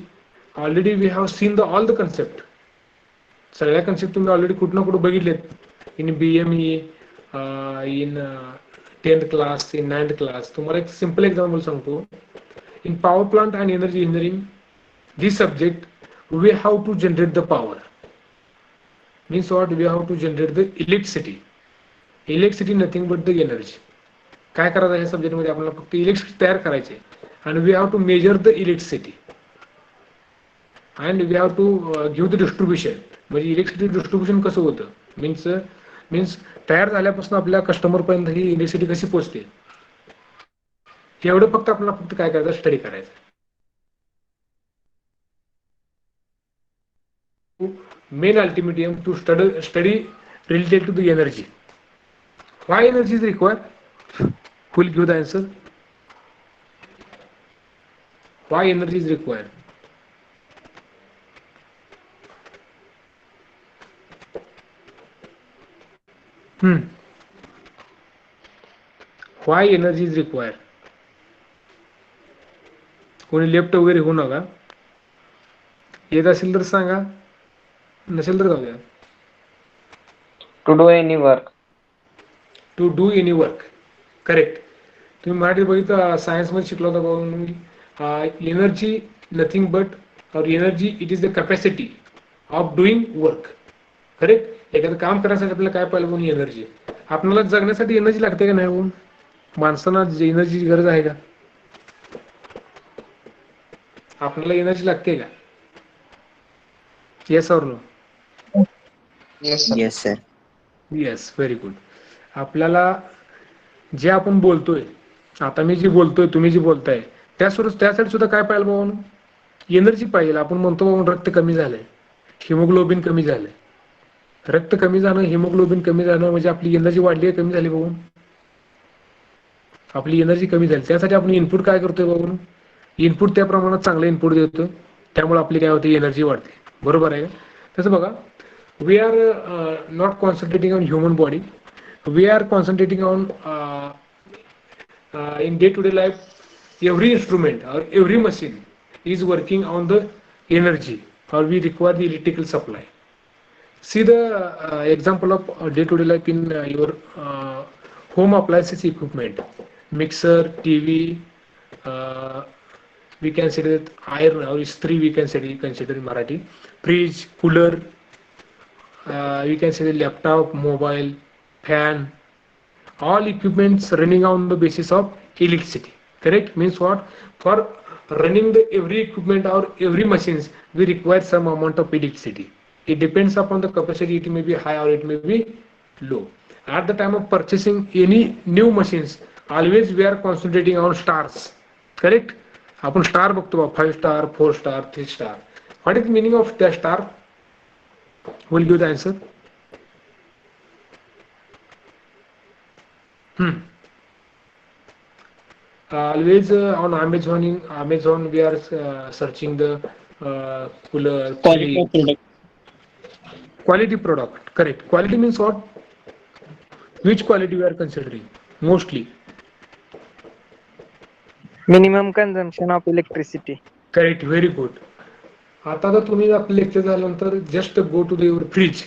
Already we have seen the all the concept. सगळ्या कन्सेप्ट तुम्ही ऑलरेडी कुठं ना कुठं बघितलेत. In BME, in 10th class, in 9th class. तुम्हाला एक सिम्पल एक्झाम्पल सांगतो. In power plant and energy engineering, this subject we have to generate the power. Means what? We have to generate the electricity. Electricity nothing but the energy. काय करायचं ह्या सब्जेक्टमध्ये? आपल्याला फक्त electricity तयार करायचे, आणि we have to measure the electricity, and we have to give the distribution. म्हणजे इलेक्ट्रिसिटी डिस्ट्रीब्युशन कसं होतं, मीन्स तयार झाल्यापासून आपल्या कस्टमर पर्यंत ही इलेक्ट्रिसिटी कशी पोहोचते, एवढं फक्त आपल्याला फक्त काय करायचं? स्टडी करायचं. Main ultimate aim to study related to the energy. Why energy is required? Who will give the answer? Why energy is required? Why energy is required? कोणी लेफ्ट वगैरे होऊ नका. येत असेल तर सांगा, नसेल तर जाऊ द्या. To do any work. To do any work. Correct. तुम्ही मराठीत बघितलं, सायन्समध्ये शिकला होता बाबा, energy nothing but our energy, it is the capacity of doing work. Correct. एखादं काम करण्यासाठी आपल्याला काय पाहिजे म्हणून एनर्जी. आपल्याला जगण्यासाठी एनर्जी लागते का नाही म्हणून? माणसांना एनर्जीची गरज आहे का? आपल्याला एनर्जी लागते का? Yes or no? Yes sir. Yes, very good. आपल्याला जे आपण बोलतोय, आता मी जे बोलतोय, तुम्ही जे बोलताय, त्यासाठी सुद्धा काय पाहिजे बाबा? एनर्जी पाहिजे. आपण म्हणतो बाबा रक्त कमी झालंय, हिमोग्लोबिन कमी झालंय. रक्त कमी जाणं, हिमोग्लोबिन कमी जाणं म्हणजे आपली एनर्जी वाढली आहे, कमी झाली बाबा? आपली एनर्जी कमी झाली. त्यासाठी आपण इनपुट काय करतोय बाबा? इनपुट त्या प्रमाणात चांगलं इनपुट देतोय, त्यामुळे आपली काय होते? एनर्जी वाढते. बरोबर आहे का? तसं बघा, we are not concentrating on human body, we are concentrating on in day-to-day life every instrument or every machine is working on the energy, or we require the electrical supply. See the example of day-to-day life in your home appliances equipment, mixer, TV, we can say that iron or istri, we can consider in Marathi, fridge, cooler, you can say the laptop, mobile, fan, all equipments running on the basis of electricity. Correct? Means what? For running the every equipment or every machines, we require some amount of electricity. It depends upon the capacity. It may be high or it may be low. At the time of purchasing any new machines, always we are concentrating on stars. Correct? आपण star बघतो, 5 star, 4 star, 3 star. What is the meaning of the star? Will give the answer. Always on Amazon we are searching the cooler, quality product. Correct. Quality means what? Which quality we are considering mostly? Minimum consumption of electricity. Correct, very good. आता जर तुम्ही आपलं lecture झाल्यानंतर just go to the your fridge.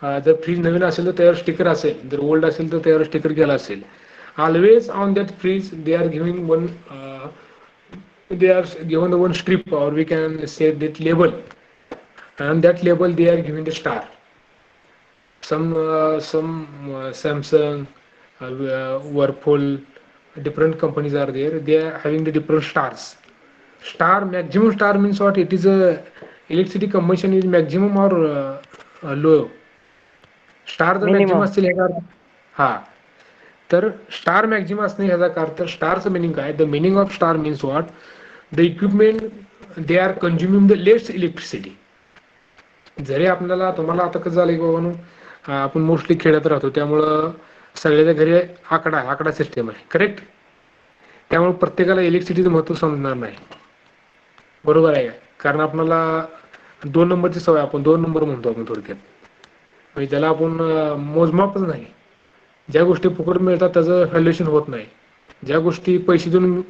जर fridge नवीन असेल तर त्यावर स्टिकर असेल, जर ओल्ड असेल तर त्यावर स्टिकर गेला असेल. Always on that fridge they are giving one strip, और we can say that label, and that label they are giving the star. Some Samsung, Whirlpool, different companies are there. They are having the different stars. Star, maximum star means what? It is a electricity consumption is maximum or low. Star the maximum असतील ह्याचा अर्थ. हा, तर star maximum असणे ह्याचा अर्थ. स्टारचं meaning काय? The meaning of star means what? The equipment they are consuming the less electricity. जरी आपल्याला, तुम्हाला आता कसं झालंय बाबांनो, आपण मोस्टली खेड्यात राहतो, त्यामुळं सगळ्याच्या घरी आकडा सिस्टम आहे. करेक्ट? त्यामुळे प्रत्येकाला इलेक्ट्रिसिटीचं महत्त्व समजणार नाही. बरोबर आहे का? कारण आपल्याला 2 नंबरची सवय, आपण 2 नंबर म्हणतो आपण थोडक्यात. म्हणजे ज्याला आपण मोजमापच नाही. ज्या गोष्टी फुकट मिळतात त्याचं व्हॅल्युएशन होत नाही. ज्या गोष्टी पैसे देऊन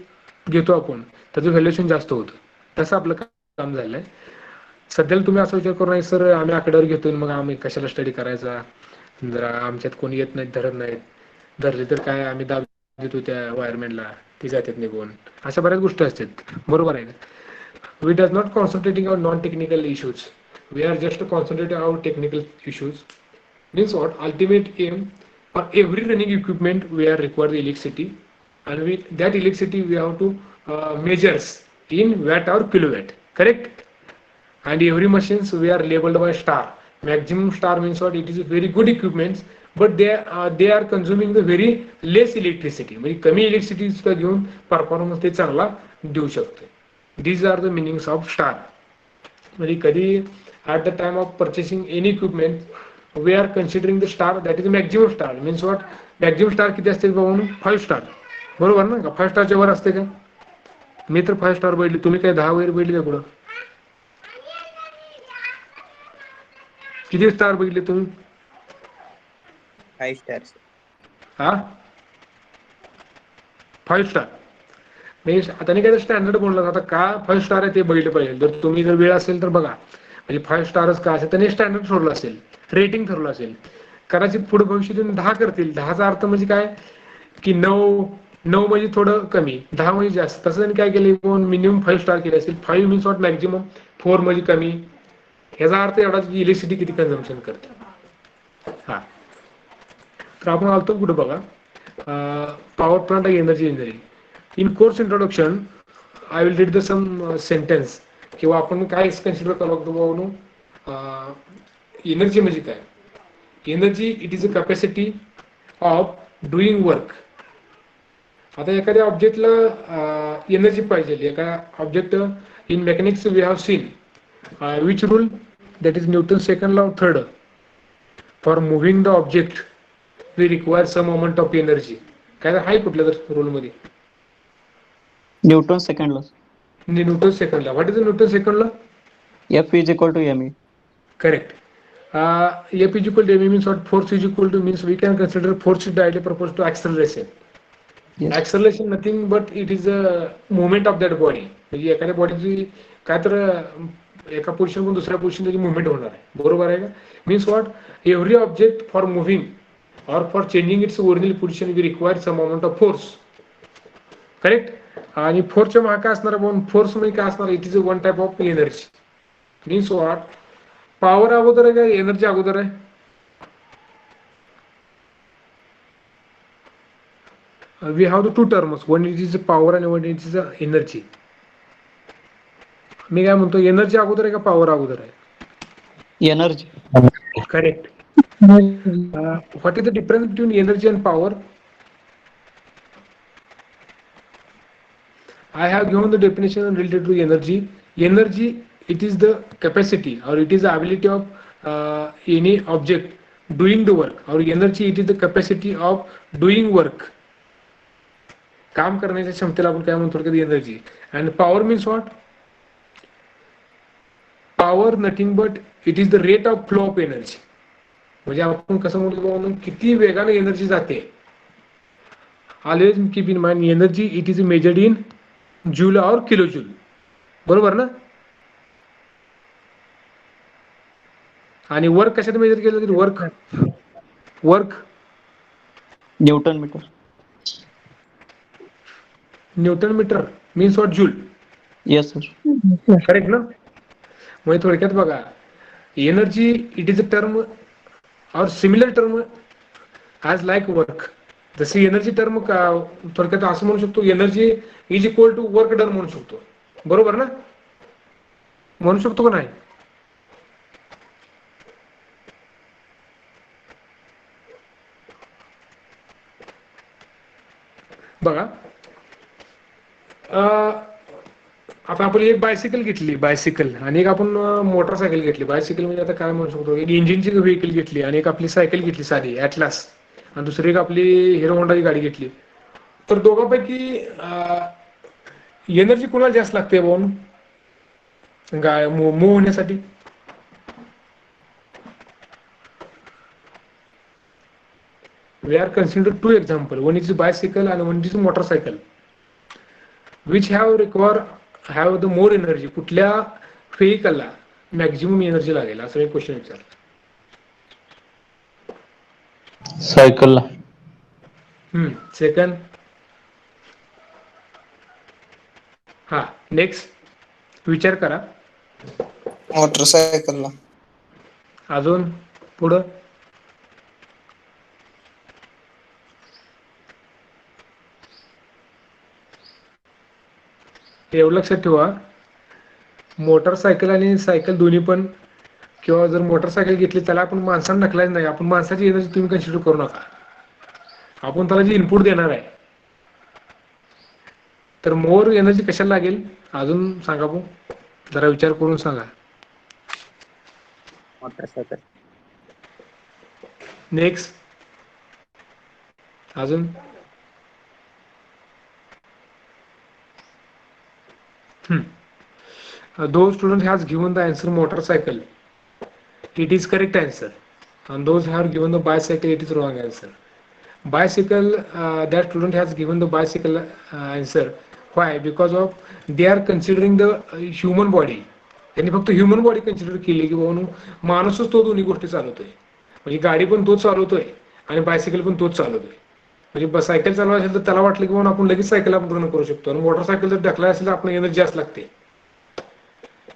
घेतो आपण त्याचं व्हॅल्युएशन जास्त होतं. तसं आपलं काम झालंय. सध्याला तुम्ही असा विचार करू नाही, सर आम्ही आकड्यावर घेतोय मग आम्ही कशाला स्टडी करायचा, जरा आमच्यात कोणी येत नाहीत, धरत नाहीत, धरले तर काय आम्ही दाब देतो त्या वायरमॅनला, ती जातात निघून. अशा बऱ्याच गोष्टी असतात. बरोबर आहे का? We does not concentrating on non technical issues, we are just concentrating on technical issues. Means what? Ultimate aim, for every running equipment we are required the electricity, and with that electricity we have to measures in watt or kilowatt. Correct? And every machines we are labeled by star. Maximum star means what? It is very good equipments, but they are consuming the very less electricity. म्हणजे कमी electricity सुद्धा घेऊन performance ते चांगला देऊ शकते. These are the meanings of star. म्हणजे कधी at the time of purchasing any equipment we are considering the star, that is maximum star. Means what? Maximum star किती असते बाबा? 5 स्टार. बरोबर ना? का 5 स्टारच्या वर असते का? मी तर 5 स्टार बैठले, तुम्ही काय 10 वगैरे बैठले का कुठं? किती स्टार बैठले तुम्ही? 5 stars. हा, 5 स्टार. नाही आता नाही काय स्टँडर्ड बोलला, आता का 5 स्टार आहे ते बघितलं पाहिजे. जर तुम्ही जर वेळ असेल तर बघा, म्हणजे 5 स्टारच का असेल त्याने स्टँडर्ड ठरवलं असेल, रेटिंग ठरवलं असेल. कदाचित पुढे भविष्यातून 10 करतील. 10चा अर्थ म्हणजे काय की 9, 9 म्हणजे थोडं कमी, 10 म्हणजे जास्त. तसं त्यांनी काय केलं, मिनिमम 5 स्टार केले असेल. 5 मीन्स वॉट मॅक्झिमम, 4 म्हणजे कमी. ह्याचा अर्थ एवढा की इलेक्ट्रिसिटी किती कन्झम्पशन करते. हा, तर आपण आलतो कुठं बघा, power plant energy engineering. In course introduction I will read the some sentence, किंवा आपण काय कन्सिडर करावं लागतो बाबा, एनर्जी म्हणजे काय. Energy it is a capacity of doing work. आता एखाद्या ऑब्जेक्टला एनर्जी पाहिजे. एका object in mechanics we have seen which rule, that is Newton second law third. For moving the object we require some amount of energy. काय आहे कुठल्या तर रूलमध्ये Newton second law. Newton second law. What is the Newton second law? F is equal to ma. Correct. F is equal to ma means what? Force is equal to, means we can consider force is directly proportional to acceleration. Yes. Acceleration nothing but it is a movement of that body. म्हणजे एखाद्या बॉडीची काय तर एका position पासून दुसऱ्या position त्याची movement होणार आहे. बरोबर आहे का? Means what, every object for moving or for changing its original position we require some amount of force. Correct. आणि फोर्सच्या मागे काय असणार आहे, फोर्स म्हणजे काय असणार, it is one type of energy. Means what, power अगोदर आहे का एनर्जी अगोदर आहे? We have the two terms, one it is power आणि वन इट इज एनर्जी. मी काय म्हणतो, एनर्जी अगोदर आहे का पॉवर अगोदर आहे? Energy. Correct. What is the difference between energy and power? I have given the definition related to energy. Energy, it is the capacity or it is the ability of any object doing the work. Or energy, it is the capacity of doing work. काम करण्याच्या क्षमतेला आपण काय म्हणतो की energy. And power means what? Power nothing but it is the rate of flow of energy. म्हणजे आपण कसं म्हणतो, किती वेगाने एनर्जी जाते. Always keep in mind energy, it is measured in joule और किलो जूल. बरोबर ना? आणि वर्क कशात मेजर केलं तर work Newton metre. Newton metre means what, joule. Yes sir. Correct ना? म्हणजे थोडक्यात बघा, energy it is a term और similar term as like work. जशी एनर्जी टर्म थोडक्यात असं म्हणू शकतो, energy is equal to work done म्हणू शकतो. बरोबर ना? म्हणू शकतो का नाही? बघा, आता आपण एक बायसिकल घेतली, बायसिकल, आणि एक आपण मोटरसायकल घेतली. बायसिकल म्हणजे आता काय म्हणू शकतो, एक इंजिनची व्हेकल घेतली, आणि एक आपली सायकल घेतली साधी ॲटलास, आणि दुसरी एक आपली हिरो होंडाची गाडी घेतली. तर दोघांपैकी एनर्जी कोणाला जास्त लागते भाऊ मूव्ह होण्यासाठी? We are considered two example. One is bicycle and one is motorcycle. Which have the more energy. कुठल्या व्हेकलला मॅक्झिमम एनर्जी लागेल, असं एक क्वेश्चन विचार. सायकलला. सेकंड. हा, नेक्स्ट विचार करा. मोटरसायकलला. अजून पुढं. एवढं लक्षात ठेवा, मोटरसायकल आणि सायकल दोन्ही पण, किंवा जर मोटरसायकल घेतली त्याला आपण माणसानं ढकलायचं नाही. आपण माणसाची एनर्जी तुम्ही कन्सिडर करू नका. आपण त्याला जी इनपुट देणार आहे, तर मोर एनर्जी कशाला लागेल अजून सांगा भाऊ, जरा विचार करून सांगा. मोटरसायकल. नेक्स्ट. अजून. Those student has given the answer motorcycle. It is correct answer. And those who have given the bicycle, it is wrong answer. Bicycle, that student has given the bicycle answer. Why? Because of they are considering the human body. त्यांनी फक्त human body consider केली की बाबा माणूसच तो दोन्ही गोष्टी चालवतोय. म्हणजे गाडी पण तोच चालवतोय आणि बायसिकल पण तोच चालवतोय. म्हणजे सायकल चालवायची असेल तर त्याला वाटलं की बाबा आपण लगेच सायकल पूर्ण करू शकतो, आणि मोटरसायकल जर ढकलाय असेल तर आपण एनर्जी जास्त लागते.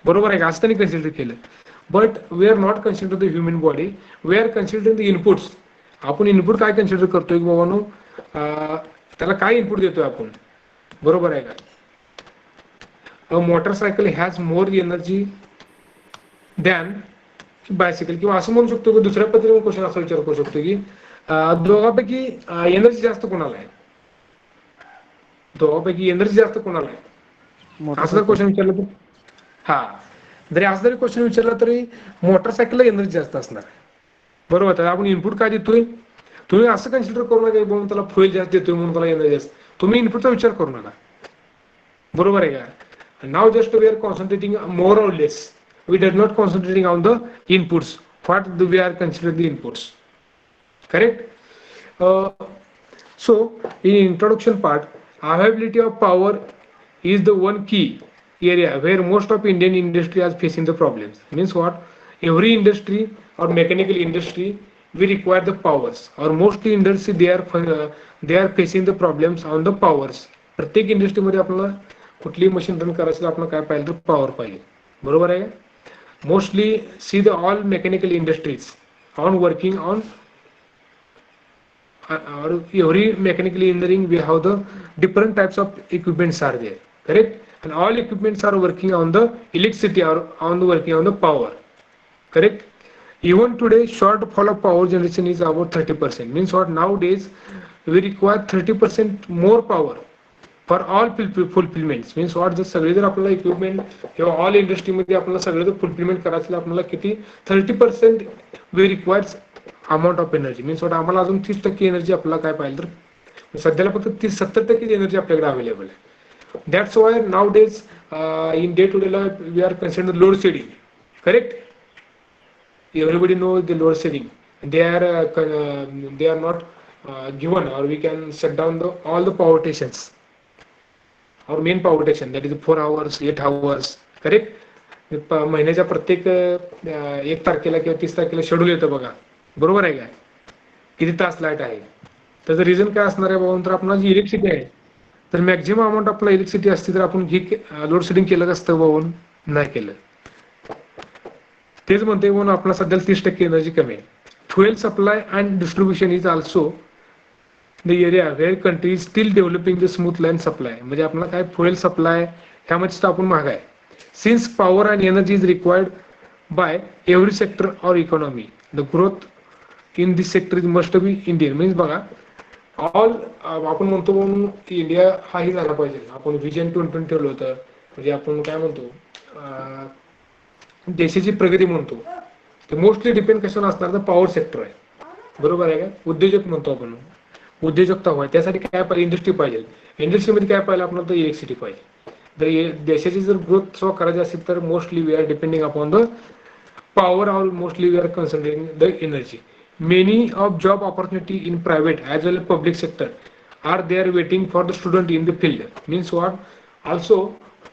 बरोबर आहे का? असं त्यांनी कन्सिडर केलं. But we are not consider the human body, we are considering the inputs. आपण इनपुट काय कन्सिडर करतोय की बाबानो त्याला काय इनपुट देतोय आपण. बरोबर आहे का? A motorcycle has more energy than bicycle, किंवा असं म्हणू शकतो की दुसऱ्या पद्धतीने क्वेश्चन असा विचार करू शकतो की दोघांपैकी एनर्जी जास्त कोणाला आहे, दोघांपैकी एनर्जी जास्त कोणाला आहे, असं जर क्वेश्चन विचारलं तर हा जरी असं जरी क्वेश्चन विचारला तरी मोटरसायकलला एनर्जी जास्त असणार. बरोबर. तर आपण इनपुट काय देतोय, तुम्ही असं कन्सिडर करू नका म्हणून त्याला फ्युएल जास्त देतोय म्हणून त्याला एनर्जी जास्त, तुम्ही इनपुटचा विचार करू नका. बरोबर आहे का? Now just we are concentrating more और less, we does not concentrating on the inputs, what we are considering the inputs. Correct. So in introduction part, availability of power is the one key area where most of Indian industry are facing the problems. Means what? Every industry or mechanical industry we require the powers, or mostly industry they are facing the problems on the powers. प्रत्येक industry मध्ये आपल्याला कुठली machine run करायचं आपल्याला काय पाहिजे तर power पाहिजे. बरोबर आहे. Mostly see the all mechanical industries on working on or every mechanical engineering we have the different types of equipments are there. Correct. And all equipments are working on the electricity or on the working on the power. Correct. Even today shortfall of power generation is about 30%. Means what? Nowadays we require 30% more power for all fulfillments. Means what? जर सगळे जर आपल्याला equipment किंवा all industry मध्ये आपल्याला सगळे जर fulfilment करायचं आपल्याला किती 30% we requires amount of energy. Means what? आम्हाला अजून 30% एनर्जी आपल्याला काय पाहिजे तर सध्याला फक्त 30-70% एनर्जी आपल्याकडे अवेलेबल आहे. That's why nowadays in day to day life we are consider load shedding. Correct. Everybody know the load shedding. they are not given, or we can shut down all the power stations, our main power station, that is 4 hours 8 hours. Correct. महिन्याच्या प्रत्येक 1 तारखेला किंवा 30 तारखेला schedule येतं बघा. बरोबर आहे काय? किती तास लाईट आहे. त्याचं रिझन काय असणार आहे बाबा, तर आपल्याला जी इलेक्ट्रिसिटी आहे तर मॅक्झिमम अमाऊंट आपल्याला इलेक्ट्रिसिटी असते तर आपण ही लोड शेडिंग केलं असतं बाबा, नाही केलं. तेच म्हणते म्हणून आपल्याला सध्या 30% एनर्जी कमी आहे. Fuel supply and distribution is also the area where country is still developing the smooth line supply. म्हणजे आपल्याला काय फ्युएल सप्लाय ह्यामध्ये तर आपण महाग आहे. Since power and energy is required by every sector or economy, the growth in this sector is must be Indian. Means बघा all आपण म्हणतो म्हणून इंडिया हाही झाला पाहिजे. आपण व्हिजन 2020 ठेवलं होतं, म्हणजे आपण काय म्हणतो देशाची प्रगती म्हणतो ते मोस्टली डिपेंड कशावर असणार तर पॉवर सेक्टर आहे. बरोबर आहे का? उद्योजक म्हणतो आपण, उद्योजकता व्हाय त्यासाठी काय पाहिजे, इंडस्ट्री पाहिजे. इंडस्ट्रीमध्ये काय पाहिजे आपल्याला तर इलेक्ट्रिसिटी पाहिजे. तर देशाची जर ग्रोथ सो करायची असेल तर mostly we are depending upon the power, और mostly we are considering the energy. Many of job opportunity in private as well as public sector are there waiting for the student in the field. Means what? Also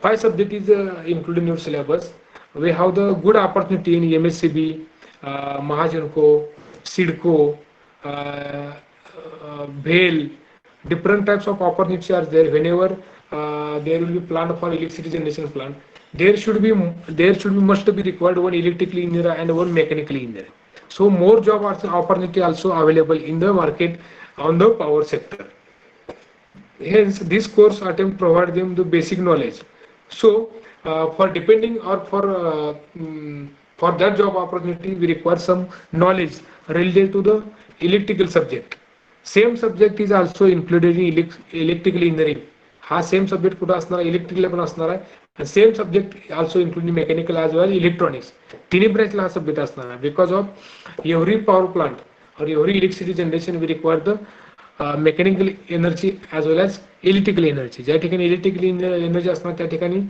5 subject is included in your syllabus. We have the good opportunity in MSCB, Mahajanko, SIDCO, BHEL. Different types of opportunities are there. Whenever there will be plan for electricity generation plant, there should be must be required one electrical engineer and one mechanical engineer. So more job opportunity also available in the market on the power sector. Hence this course attempt provide them the basic knowledge. So for depending or for that job opportunity we require some knowledge related to the electrical subject. Same subject is also included in electrical engineering. हा same subject कुठं असणार, electrical पण असणार आहे. Same subject also including mechanical as well electronics. तिन्ही ब्रँचला हा subject असणार आहे. Because of every power plant और every electricity generation we require the mechanical energy as well as electrical energy. ज्या ठिकाणी इलेक्ट्रिकल एनर्जी असणार त्या ठिकाणी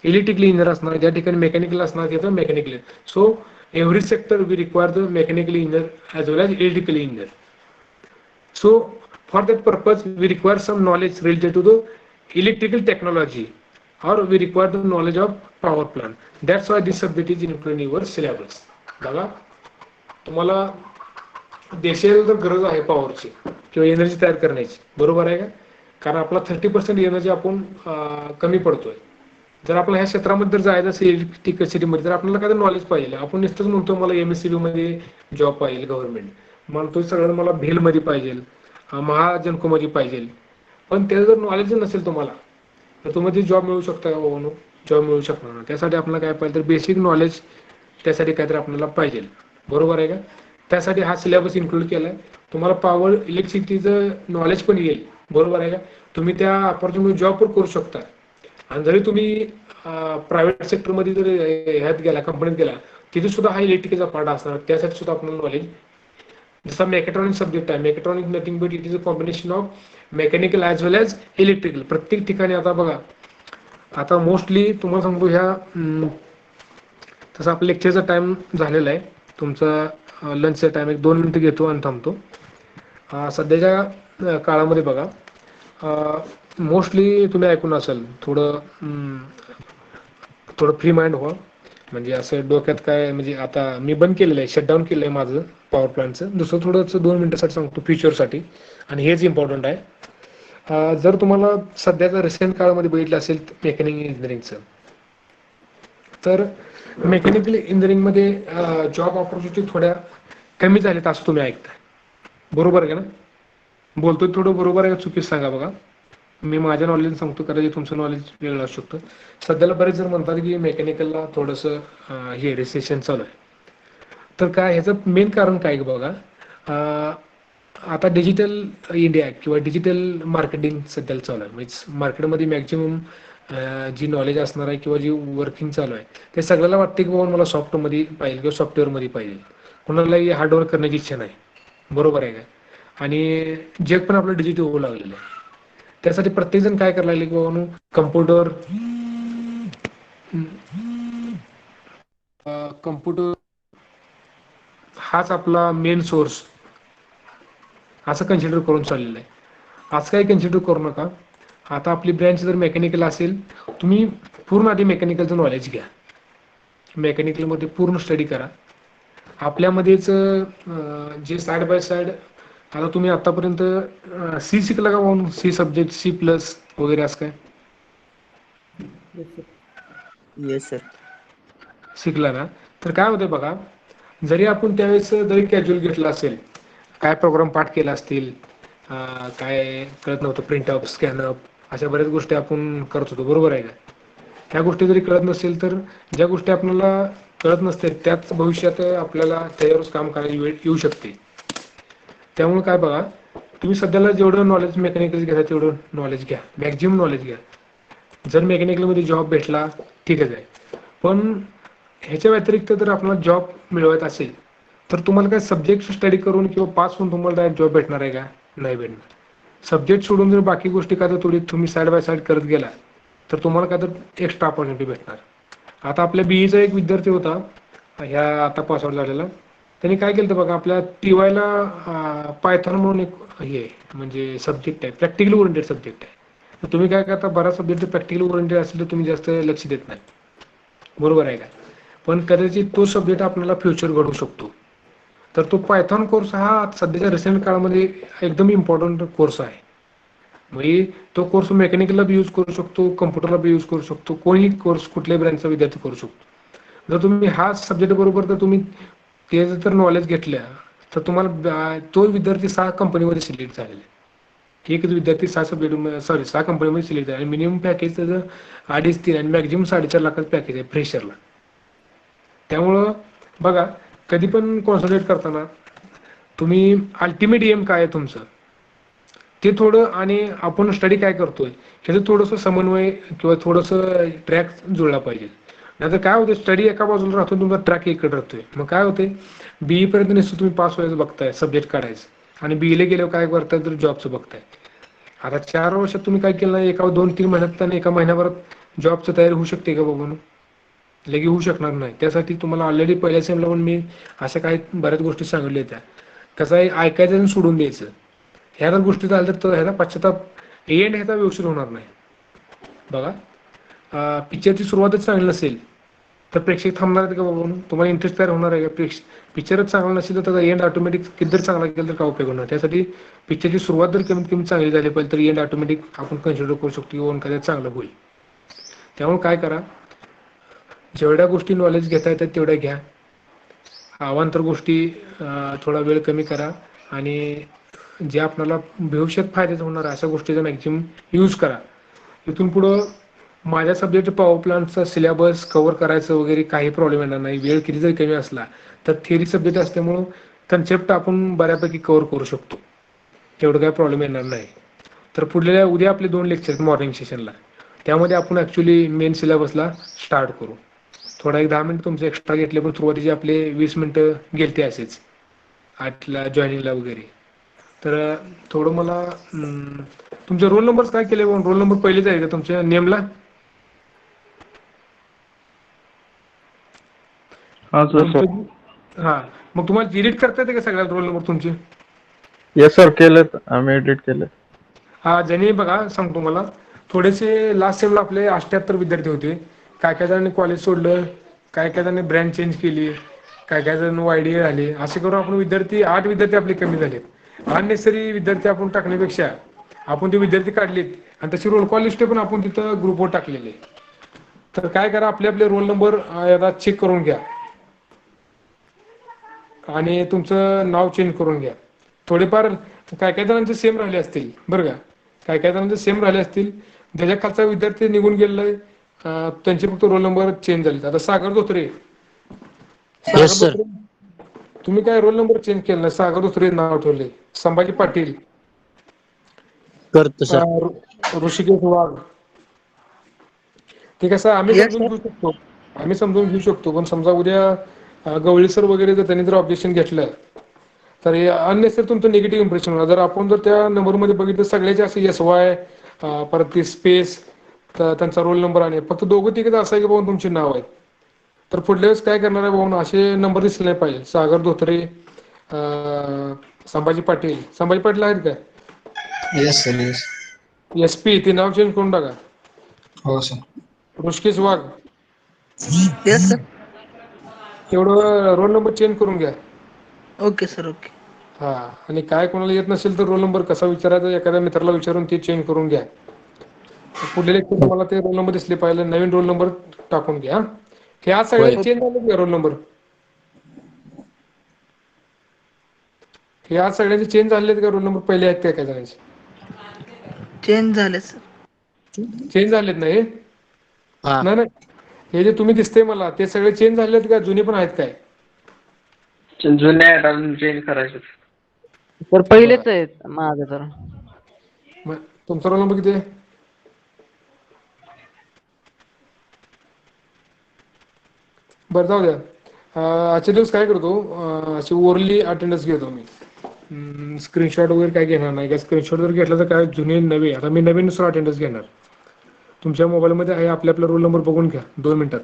इलेक्ट्रिकल इंजिनियर असणार, ज्या ठिकाणी मेकॅनिकल असणार तिथं mechanical. So every sector we require the mechanical engineer as well as electrical engineer. So for that purpose we require some knowledge related to the electrical technology, or we require the knowledge of power plant. That's why this subject is included in your syllabus. बघा तुम्हाला देशाला तर गरज आहे पॉवरची, किंवा energy तयार करण्याची, बरोबर आहे का? कारण आपला 30% एनर्जी आपण कमी पडतोय. जर आपल्याला ह्या क्षेत्रामध्ये जर जायचं असेल इलेक्ट्रिसिटीमध्ये, तर आपल्याला काय नॉलेज पाहिजे. आपण नुसतंच म्हणतो मला MSCB मध्ये जॉब पाहिजे गव्हर्नमेंट, म्हणतो सगळं मला भेलमध्ये पाहिजे, महाजनकोमध्ये पाहिजे, पण त्याचं जर नॉलेज नसेल तुम्हाला तर तुम्ही ते जॉब मिळू शकता का बाबांनो? जॉब मिळू शकणार नाही. त्यासाठी आपल्याला काय पाहिजे तर बेसिक नॉलेज त्यासाठी काहीतरी आपल्याला पाहिजे, बरोबर आहे का? त्यासाठी हा सिलेबस इन्क्लूड केलाय. तुम्हाला पॉवर इलेक्ट्रिसिटीचं नॉलेज पण येईल, बरोबर आहे का? तुम्ही त्या अपॉर्च्युनिटी जॉब पण करू शकता. आणि जरी तुम्ही प्रायव्हेट सेक्टरमध्ये जर ह्यात गेला, कंपनीत गेला, तिथे सुद्धा हा इलेक्ट्रिकलचा पार्ट असणार. त्यासाठी सुद्धा आपल्याला नॉलेज, जसा मेकॅट्रॉनिक सब्जेक्ट आहे, mechatronic nothing but it is a combination of mechanical as well as electrical. प्रत्येक ठिकाणी आता बघा, आता मोस्टली तुम्हाला सांगतो ह्या तसं आपल्या लेक्चरचा टाइम झालेला आहे. तुमचा लंचचा टाइम 1-2 मिनिटं घेतो आणि थांबतो. सध्याच्या काळामध्ये बघा, मोस्टली तुम्ही ऐकून असाल, थोडं फ्री माइंड व्हा. म्हणजे असं डोक्यात काय, म्हणजे आता मी बंद केलेलं आहे, शटडाऊन केलं आहे माझं पॉवर प्लांटचं. दुसरं थोडंसं 2 मिनिटासाठी सांगतो फ्युचरसाठी, आणि हेच इम्पॉर्टंट आहे. जर तुम्हाला सध्याचा रिसेंट काळामध्ये बघितलं असेल मेकॅनिकल इंजिनिअरिंगचं, तर मेकॅनिकल इंजिनिअरिंगमध्ये जॉब ऑपॉर्च्युनिटी थोड्या कमी झाल्यात असं तुम्ही ऐकताय, बरोबर आहे का ना? बोलतोय थोडं बरोबर आहे का चुकीच सांगा बघा. मी माझ्या नॉलेज सांगतो, कदाचित तुमचं नॉलेज वेगळं असू शकतं. सध्याला बरेच जण म्हणतात की मेकॅनिकलला थोडंसं हे रिसेशन चालू आहे. तर काय ह्याचं मेन कारण काय बघा, आता डिजिटल इंडिया किंवा डिजिटल मार्केटिंग सध्याला चालू आहे. म्हणजे मार्केटमध्ये मॅक्झिमम जी नॉलेज असणार आहे किंवा जी वर्किंग चालू आहे, ते सगळ्याला वाटते की बाबा मला सॉफ्टमध्ये पाहिजे किंवा सॉफ्टवेअरमध्ये पाहिजे. कुणालाही हार्डवर्क करण्याची इच्छा नाही, बरोबर आहे का? आणि जग पण आपलं डिजिटल होऊ लागलेलं आहे. त्यासाठी प्रत्येकजण काय करायला लागले की बाबा कम्प्युटर हाच आपला मेन सोर्स असं कन्सिडर करून चाललेलं आहे. आज काही कन्सिडर करू नका. आता आपली ब्रँच जर मेकॅनिकल असेल, तुम्ही पूर्ण आधी मेकॅनिकलचं नॉलेज घ्या, मेकॅनिकलमध्ये पूर्ण स्टडी करा. आपल्यामध्येच जे साईड बाय साईड, आता तुम्ही आतापर्यंत सी शिकला का म्हणून, सी सब्जेक्ट, C+ वगैरे असं काय येस सर. शिकला ना? तर काय होतं बघा, जरी आपण त्यावेळेस जरी कॅज्युअल घेतला असेल, काय प्रोग्राम पाठ केला असतील, काय कळत नव्हतं, प्रिंटअप, स्कॅनअप, अशा बऱ्याच गोष्टी आपण करत होतो, बरोबर आहे का? ह्या गोष्टी जरी कळत नसेल, तर ज्या गोष्टी आपल्याला कळत नसतील त्याच भविष्यात आपल्याला त्याच्यावरच काम करायला वेळ येऊ शकते. त्यामुळे काय बघा, तुम्ही सध्याला जेवढं नॉलेज मेकॅनिकल घ्या तेवढं नॉलेज घ्या, मॅक्झिमम नॉलेज घ्या. जर मेकॅनिकलमध्ये जॉब भेटला ठीकच आहे, पण ह्याच्या व्यतिरिक्त जर आपल्याला जॉब मिळवायचा असेल, तर तुम्हाला काय सब्जेक्ट स्टडी करून किंवा पास होऊन तुम्हाला डायरेक्ट जॉब भेटणार आहे का? नाही भेटणार. सब्जेक्ट सोडून जर बाकी गोष्टी काय तर थोडी तुम्ही साईड बाय साईड करत गेला, तर तुम्हाला काय तर एक्स्ट्रा अपॉर्च्युनिटी भेटणार. आता आपल्या BEचा एक विद्यार्थी होता, ह्या आता पासआउट झालेला. त्यांनी काय केलं बघा, आपल्या TYला पायथॉन म्हणून एक हे म्हणजे सब्जेक्ट आहे, प्रॅक्टिकल ओरिएंटेड सब्जेक्ट आहे. तर तुम्ही काय करता, बराच सब्जेक्ट प्रॅक्टिकल ओरिएंटेड असेल तर तुम्ही जास्त लक्ष देत नाही, बरोबर आहे का? पण कदाचित तो सब्जेक्ट आपल्याला फ्युचर घडवू शकतो. तर तो पायथॉन कोर्स हा सध्याच्या रिसेंट काळामध्ये एकदम इम्पॉर्टंट कोर्स आहे. म्हणजे तो कोर्स मेकॅनिकलला बी यूज करू शकतो, कम्प्युटरला बी यूज करू शकतो, कोणीही कोर्स कुठल्याही ब्रँचचा विद्यार्थी करू शकतो. जर तुम्ही हा सब्जेक्ट बरोबर जर तुम्ही ते जर नॉलेज घेतल्या, तर तुम्हाला तो विद्यार्थी 6 कंपनीमध्ये सिलेक्ट झालेला आहे. एकच विद्यार्थी 6 कंपनीमध्ये सिलेक्ट झाला आणि मिनिमम पॅकेज त्याचं 2.5-3 आणि मॅक्झिमम 4.5 लाखाचं पॅकेज आहे फ्रेशरला. त्यामुळं बघा, कधी पण कॉन्सन्ट्रेट करताना तुम्ही अल्टिमेट एम काय आहे तुमचं ते थोडं, आणि आपण स्टडी काय करतोय ह्याचं थोडंसं समन्वय किंवा थोडंसं ट्रॅक जुळला पाहिजे. नाहीतर काय होतं, स्टडी एका बाजूला राहतो, तुमचा ट्रॅक इकडे राहतोय. मग काय होते, BE पर्यंत निश्चित तुम्ही पास व्हायचं बघताय, सब्जेक्ट काढायचं, आणि BEला गेल्यावर काय करताय तर जॉबचं बघताय. आता 4 वर्षात तुम्ही काय केलं नाही, एका 2-3 महिन्यात आणि एका महिन्याभरात जॉबचं तयारी होऊ शकते का बघून? लगे होऊ शकणार नाही. त्यासाठी तुम्हाला ऑलरेडी पहिल्या सेमला पण मी अशा काही बऱ्याच गोष्टी सांगितल्या होत्या. कसं आहे, ऐकायचं आणि सोडून द्यायचं, ह्या जर गोष्टी झाल्या तर ह्याचा पश्चाताप एंड ह्याचा व्यवस्थित होणार नाही. बघा, पिक्चरची सुरुवातच चांगली नसेल तर प्रेक्षक थांबणार आहेत का बाबा म्हणून? तुम्हाला इंटरेस्ट तयार होणार आहे का? पिक्चरच चांगला नसेल तर त्याचा एंड ऑटोमॅटिक किती जर चांगला केला तर काय उपयोग होणार? त्यासाठी पिक्चरची सुरुवात जर कमीत कमी चांगली झाली पाहिजे तर एंड ऑटोमॅटिक आपण कन्सिडर करू शकतो की एखाद्या चांगलं होईल. त्यामुळे काय करा, जेवढ्या गोष्टी नॉलेज घेता येतात तेवढ्या घ्या. अवांतर गोष्टी थोडा वेळ कमी करा आणि जे आपल्याला भविष्यात फायद्याचं होणार अशा गोष्टीचा मॅक्झिमम यूज करा. इथून पुढं माझ्या सब्जेक्ट पॉवर प्लांटचा सिलेबस कव्हर करायचं वगैरे काही प्रॉब्लेम येणार नाही. वेळ किती जरी कमी असला तर थिअरी सब्जेक्ट असल्यामुळं कन्सेप्ट आपण बऱ्यापैकी कव्हर करू शकतो. तेवढं काही प्रॉब्लेम येणार नाही. तर उद्या आपले 2 लेक्चर आहेत मॉर्निंग सेशनला. त्यामध्ये आपण ॲक्च्युली मेन सिलेबसला स्टार्ट करू. थोडा एक 10 मिनिट तुमचे एक्स्ट्रा घेतले पण सुरुवातीचे आपले 20 मिनिटं गेलते असेच 8ला जॉईनिंगला वगैरे. तर थोडं मला तुमचे रोल नंबर काय केले? रोल नंबर पहिलेच आहे का तुमच्या नेमला? हा सर. हा, मग तुम्हाला डिलीट करता येते का सगळ्या रोल नंबर तुमचे? येस सर, केलेत आम्ही, एडिट केले. हा, ज्यांनी बघा सांगतो मला, थोडेसे लास्ट सेमला आपले 78 विद्यार्थी होते. काय काय जणांनी कॉलेज सोडलं, काय काय जणांनी ब्रँच चेंज केली, काय काय जण YDA झाले. असे करून आपण 8 विद्यार्थी आपले कमी झालेत. अननेसरी विद्यार्थी आपण टाकण्यापेक्षा आपण ते विद्यार्थी काढलेत आणि तशी रोल कॉल लिस्ट पण आपण तिथं ग्रुपवर टाकलेले. तर काय करा, आपले रोल नंबर एकदा चेक करून घ्या आणि तुमचं नाव चेंज करून घ्या. थोडेफार काय काय जणांचे सेम राहिले असतील बरं का, काय काय जणांचे सेम राहिले असतील. ज्याच्या खालचा विद्यार्थी निघून गेलेला त्यांचे फक्त रोल नंबर चेंज झाले. आता सागर धोत्रे, येस सर. तुम्ही काय रोल नंबर चेंज केला नाही, सागर धोत्रे नाव ठेवले. संभाजी पाटील, करतो सर. ऋषिकेश वाघ. ठीक आहे सर, आम्ही समजून घेऊ शकतो पण समजा उद्या गवळी सर वगैरे जर त्यांनी ऑब्जेक्शन घेतलं तर अननेसरी तुमचं निगेटिव्ह इम्प्रेशन होणार. जर त्या नंबरमध्ये बघितलं सगळ्याचे असे SY परत ती स्पेस तर त्यांचा रोल नंबर आणि फक्त 2-3 असं आहे की बाबा तुमची नाव आहेत. तर पुढल्या वेळेस काय करणार आहे बाबा, असे नंबर दिसले नाही पाहिजे. सागर धोत्रे, संभाजी पाटील आहेत का? Yes sir, yes. SP ते नाव चेंज करून टाका. हो सर. ऋषिकेश वाघ, येस सर. तेवढं रोल नंबर चेंज करून घ्या. Okay sir, okay. हा, आणि काय कोणाला येत नसेल तर रोल नंबर कसा विचारायचा एखाद्या मित्राला विचारून ते चेंज करून घ्या. पुढले लेक्चर तुम्हाला ते रोल नंबर दिसले पाहिजे, नवीन रोल नंबर टाकून घ्या. हे आज होय. सगळ्यांचे चेंज झाले का रोल नंबर? हे आज सगळ्यांचे चेंज झालेत का रोल नंबर? पहिले आहेत काय काय जणांचे चेंज झाले सर. चेंज झालेत ना? हे हा. नाही, हे जे तुम्ही दिसते मला ते सगळे चेंज झालेत का जुने पण आहेत काय? जुने आहेत, अजून चेंज करायचे. सर पहिलेच आहेत माझं तर. मग तुमचा रोल नंबर किती आहे? बरं, जाऊ द्या. आजच्या दिवस काय करतो, अशी ओरली अटेंडन्स घेतो मी. स्क्रीनशॉट वगैरे काय घेणार नाही. स्क्रीनशॉट जर घेतला तर काय जुने नवे, आता मी नवीन अटेंडन्स घेणार. तुमच्या मोबाईलमध्ये आहे, आपला रोल नंबर बघून घ्या 2 मिनिटात.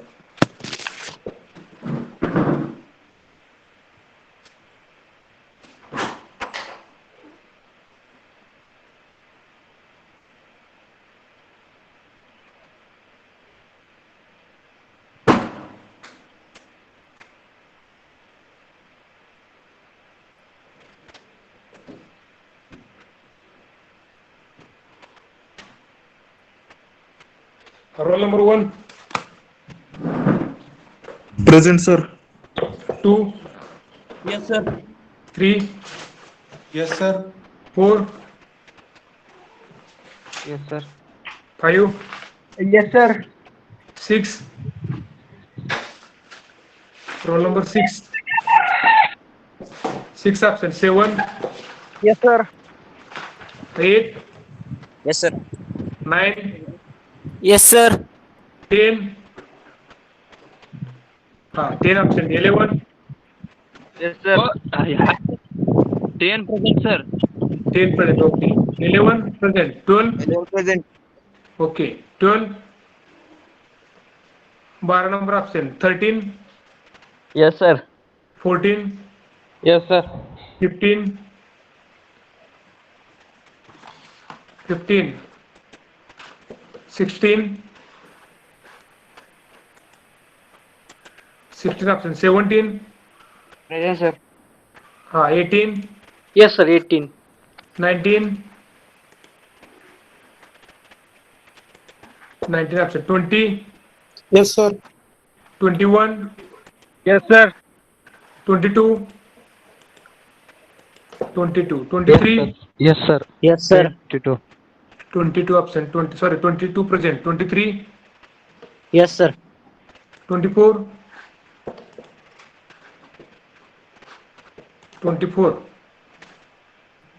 Roll number 1. Present sir. 2. Yes sir. 3. Yes sir. 4. Yes sir. 5. Yes sir. 6. Roll number 6. 6 absent. 7. Yes sir. 8. Yes sir. 9. Yes sir. 10. 10 absent. 11. Yes sir. 10 present sir. 10 present. Okay. 11 present. 12. Present. Okay. 12. 12 number absent. 13. Yes sir. 14. Yes sir. 15. 16. 16 absent. 17. Present, sir. 18. Yes, sir. 18. 19. 19 absent. 20. Yes, sir. 21. Yes, sir. 22. 22. 23. Yes, sir. Yes, sir. 22. 22 absent. 22 present. 23. Yes, sir. 24. 24.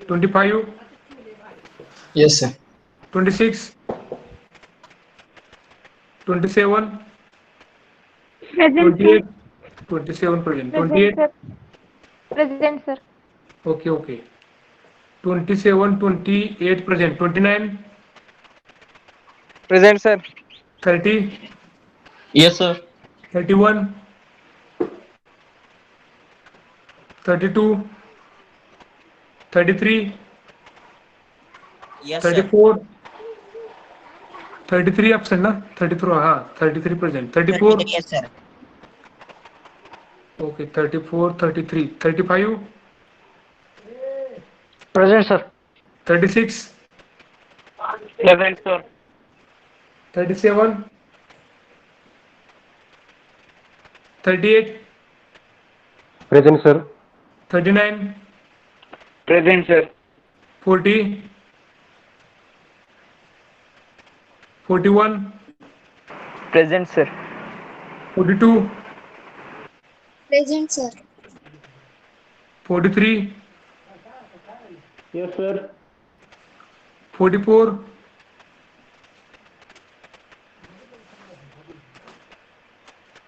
25. Yes, sir. 26. 27. Present, 28. 27 present. 28. sir. Present, sir. Okay. 27, 28 present. 29. Present, sir. 30. Yes, sir. 31. 32. 33. Yes, sir. 34. 33 absent ना 33 हाँ 33 present 34 Yes, sir. okay 34 33 35 Present, sir. 36 Present, sir. 37 38 Present, sir. 39 Present, sir. 40 41 Present, sir. 42 Present, sir. 43 Yes, sir. 44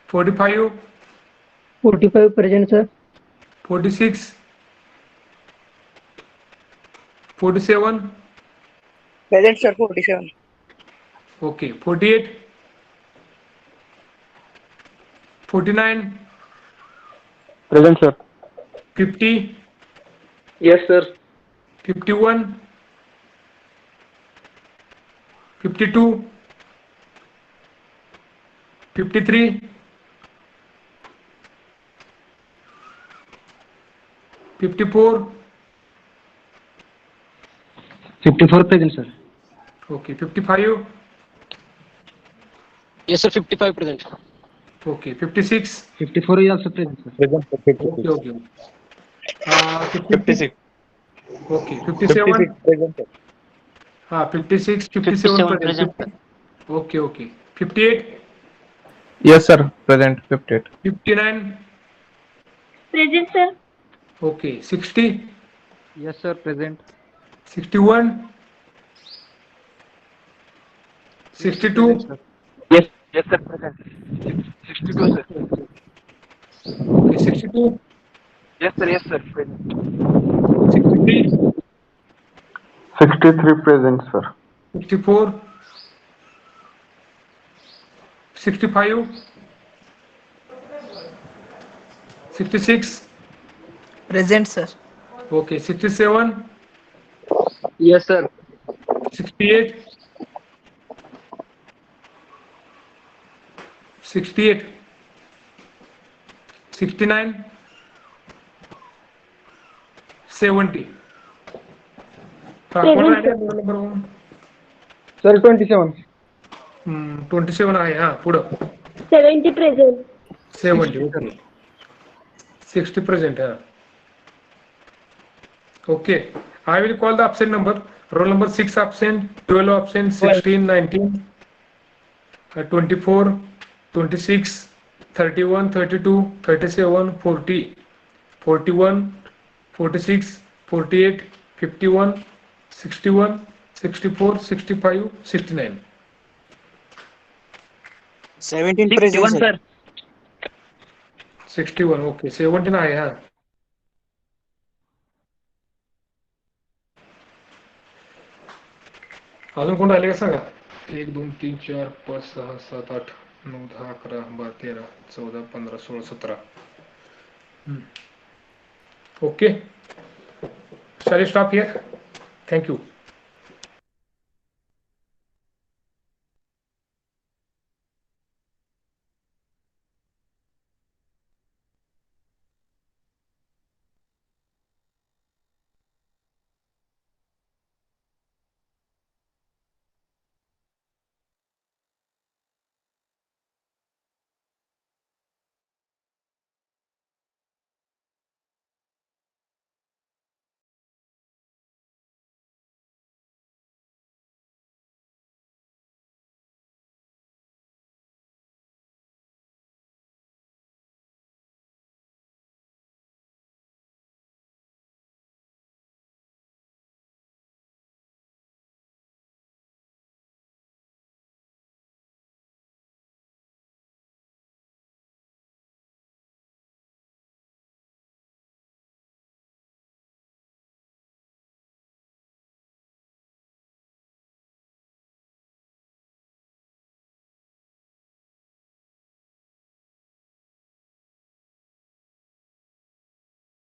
45 45 present, sir. 46 47 Present, sir. 47. okay 48 49 Present, sir. 50 Yes, sir. 51 52 53 54 54 present, sir. okay 55 Yes, sir. 55 present. okay 56 54 is also present, sir. Present for okay 56. 56 56. okay 56 57 present. 56 57 57 present present. 50, okay 58 Yes, sir. Present 58. 59 Present, sir. okay 60 Yes, sir. Present. 61 Present, 62 sir. Yes. Yes, sir. Present. 62, sir. okay 62 Yes, sir. Yes, sir. Present. 63 63 present, sir. 64 65 66 Present, sir. okay 67 Yes, sir. 68 68 69 70 कोण Present, राहिले sir. Roll number Sir, 27. 27 आहे हा पुढं 70 present. 70 okay 60 present हा okay I will call the absent number roll number 6 absent 12 absent 16 19 24 26 31 32 37 40 41 46 48 51 61 64 65 69 17 present, sir. 61 okay 17 आहे हा अजून कोण राहिले का सांगा 1 2 3 4 5 6 7 8 9 10 11 12 13 14 15 16 17 okay shall I stop here thank you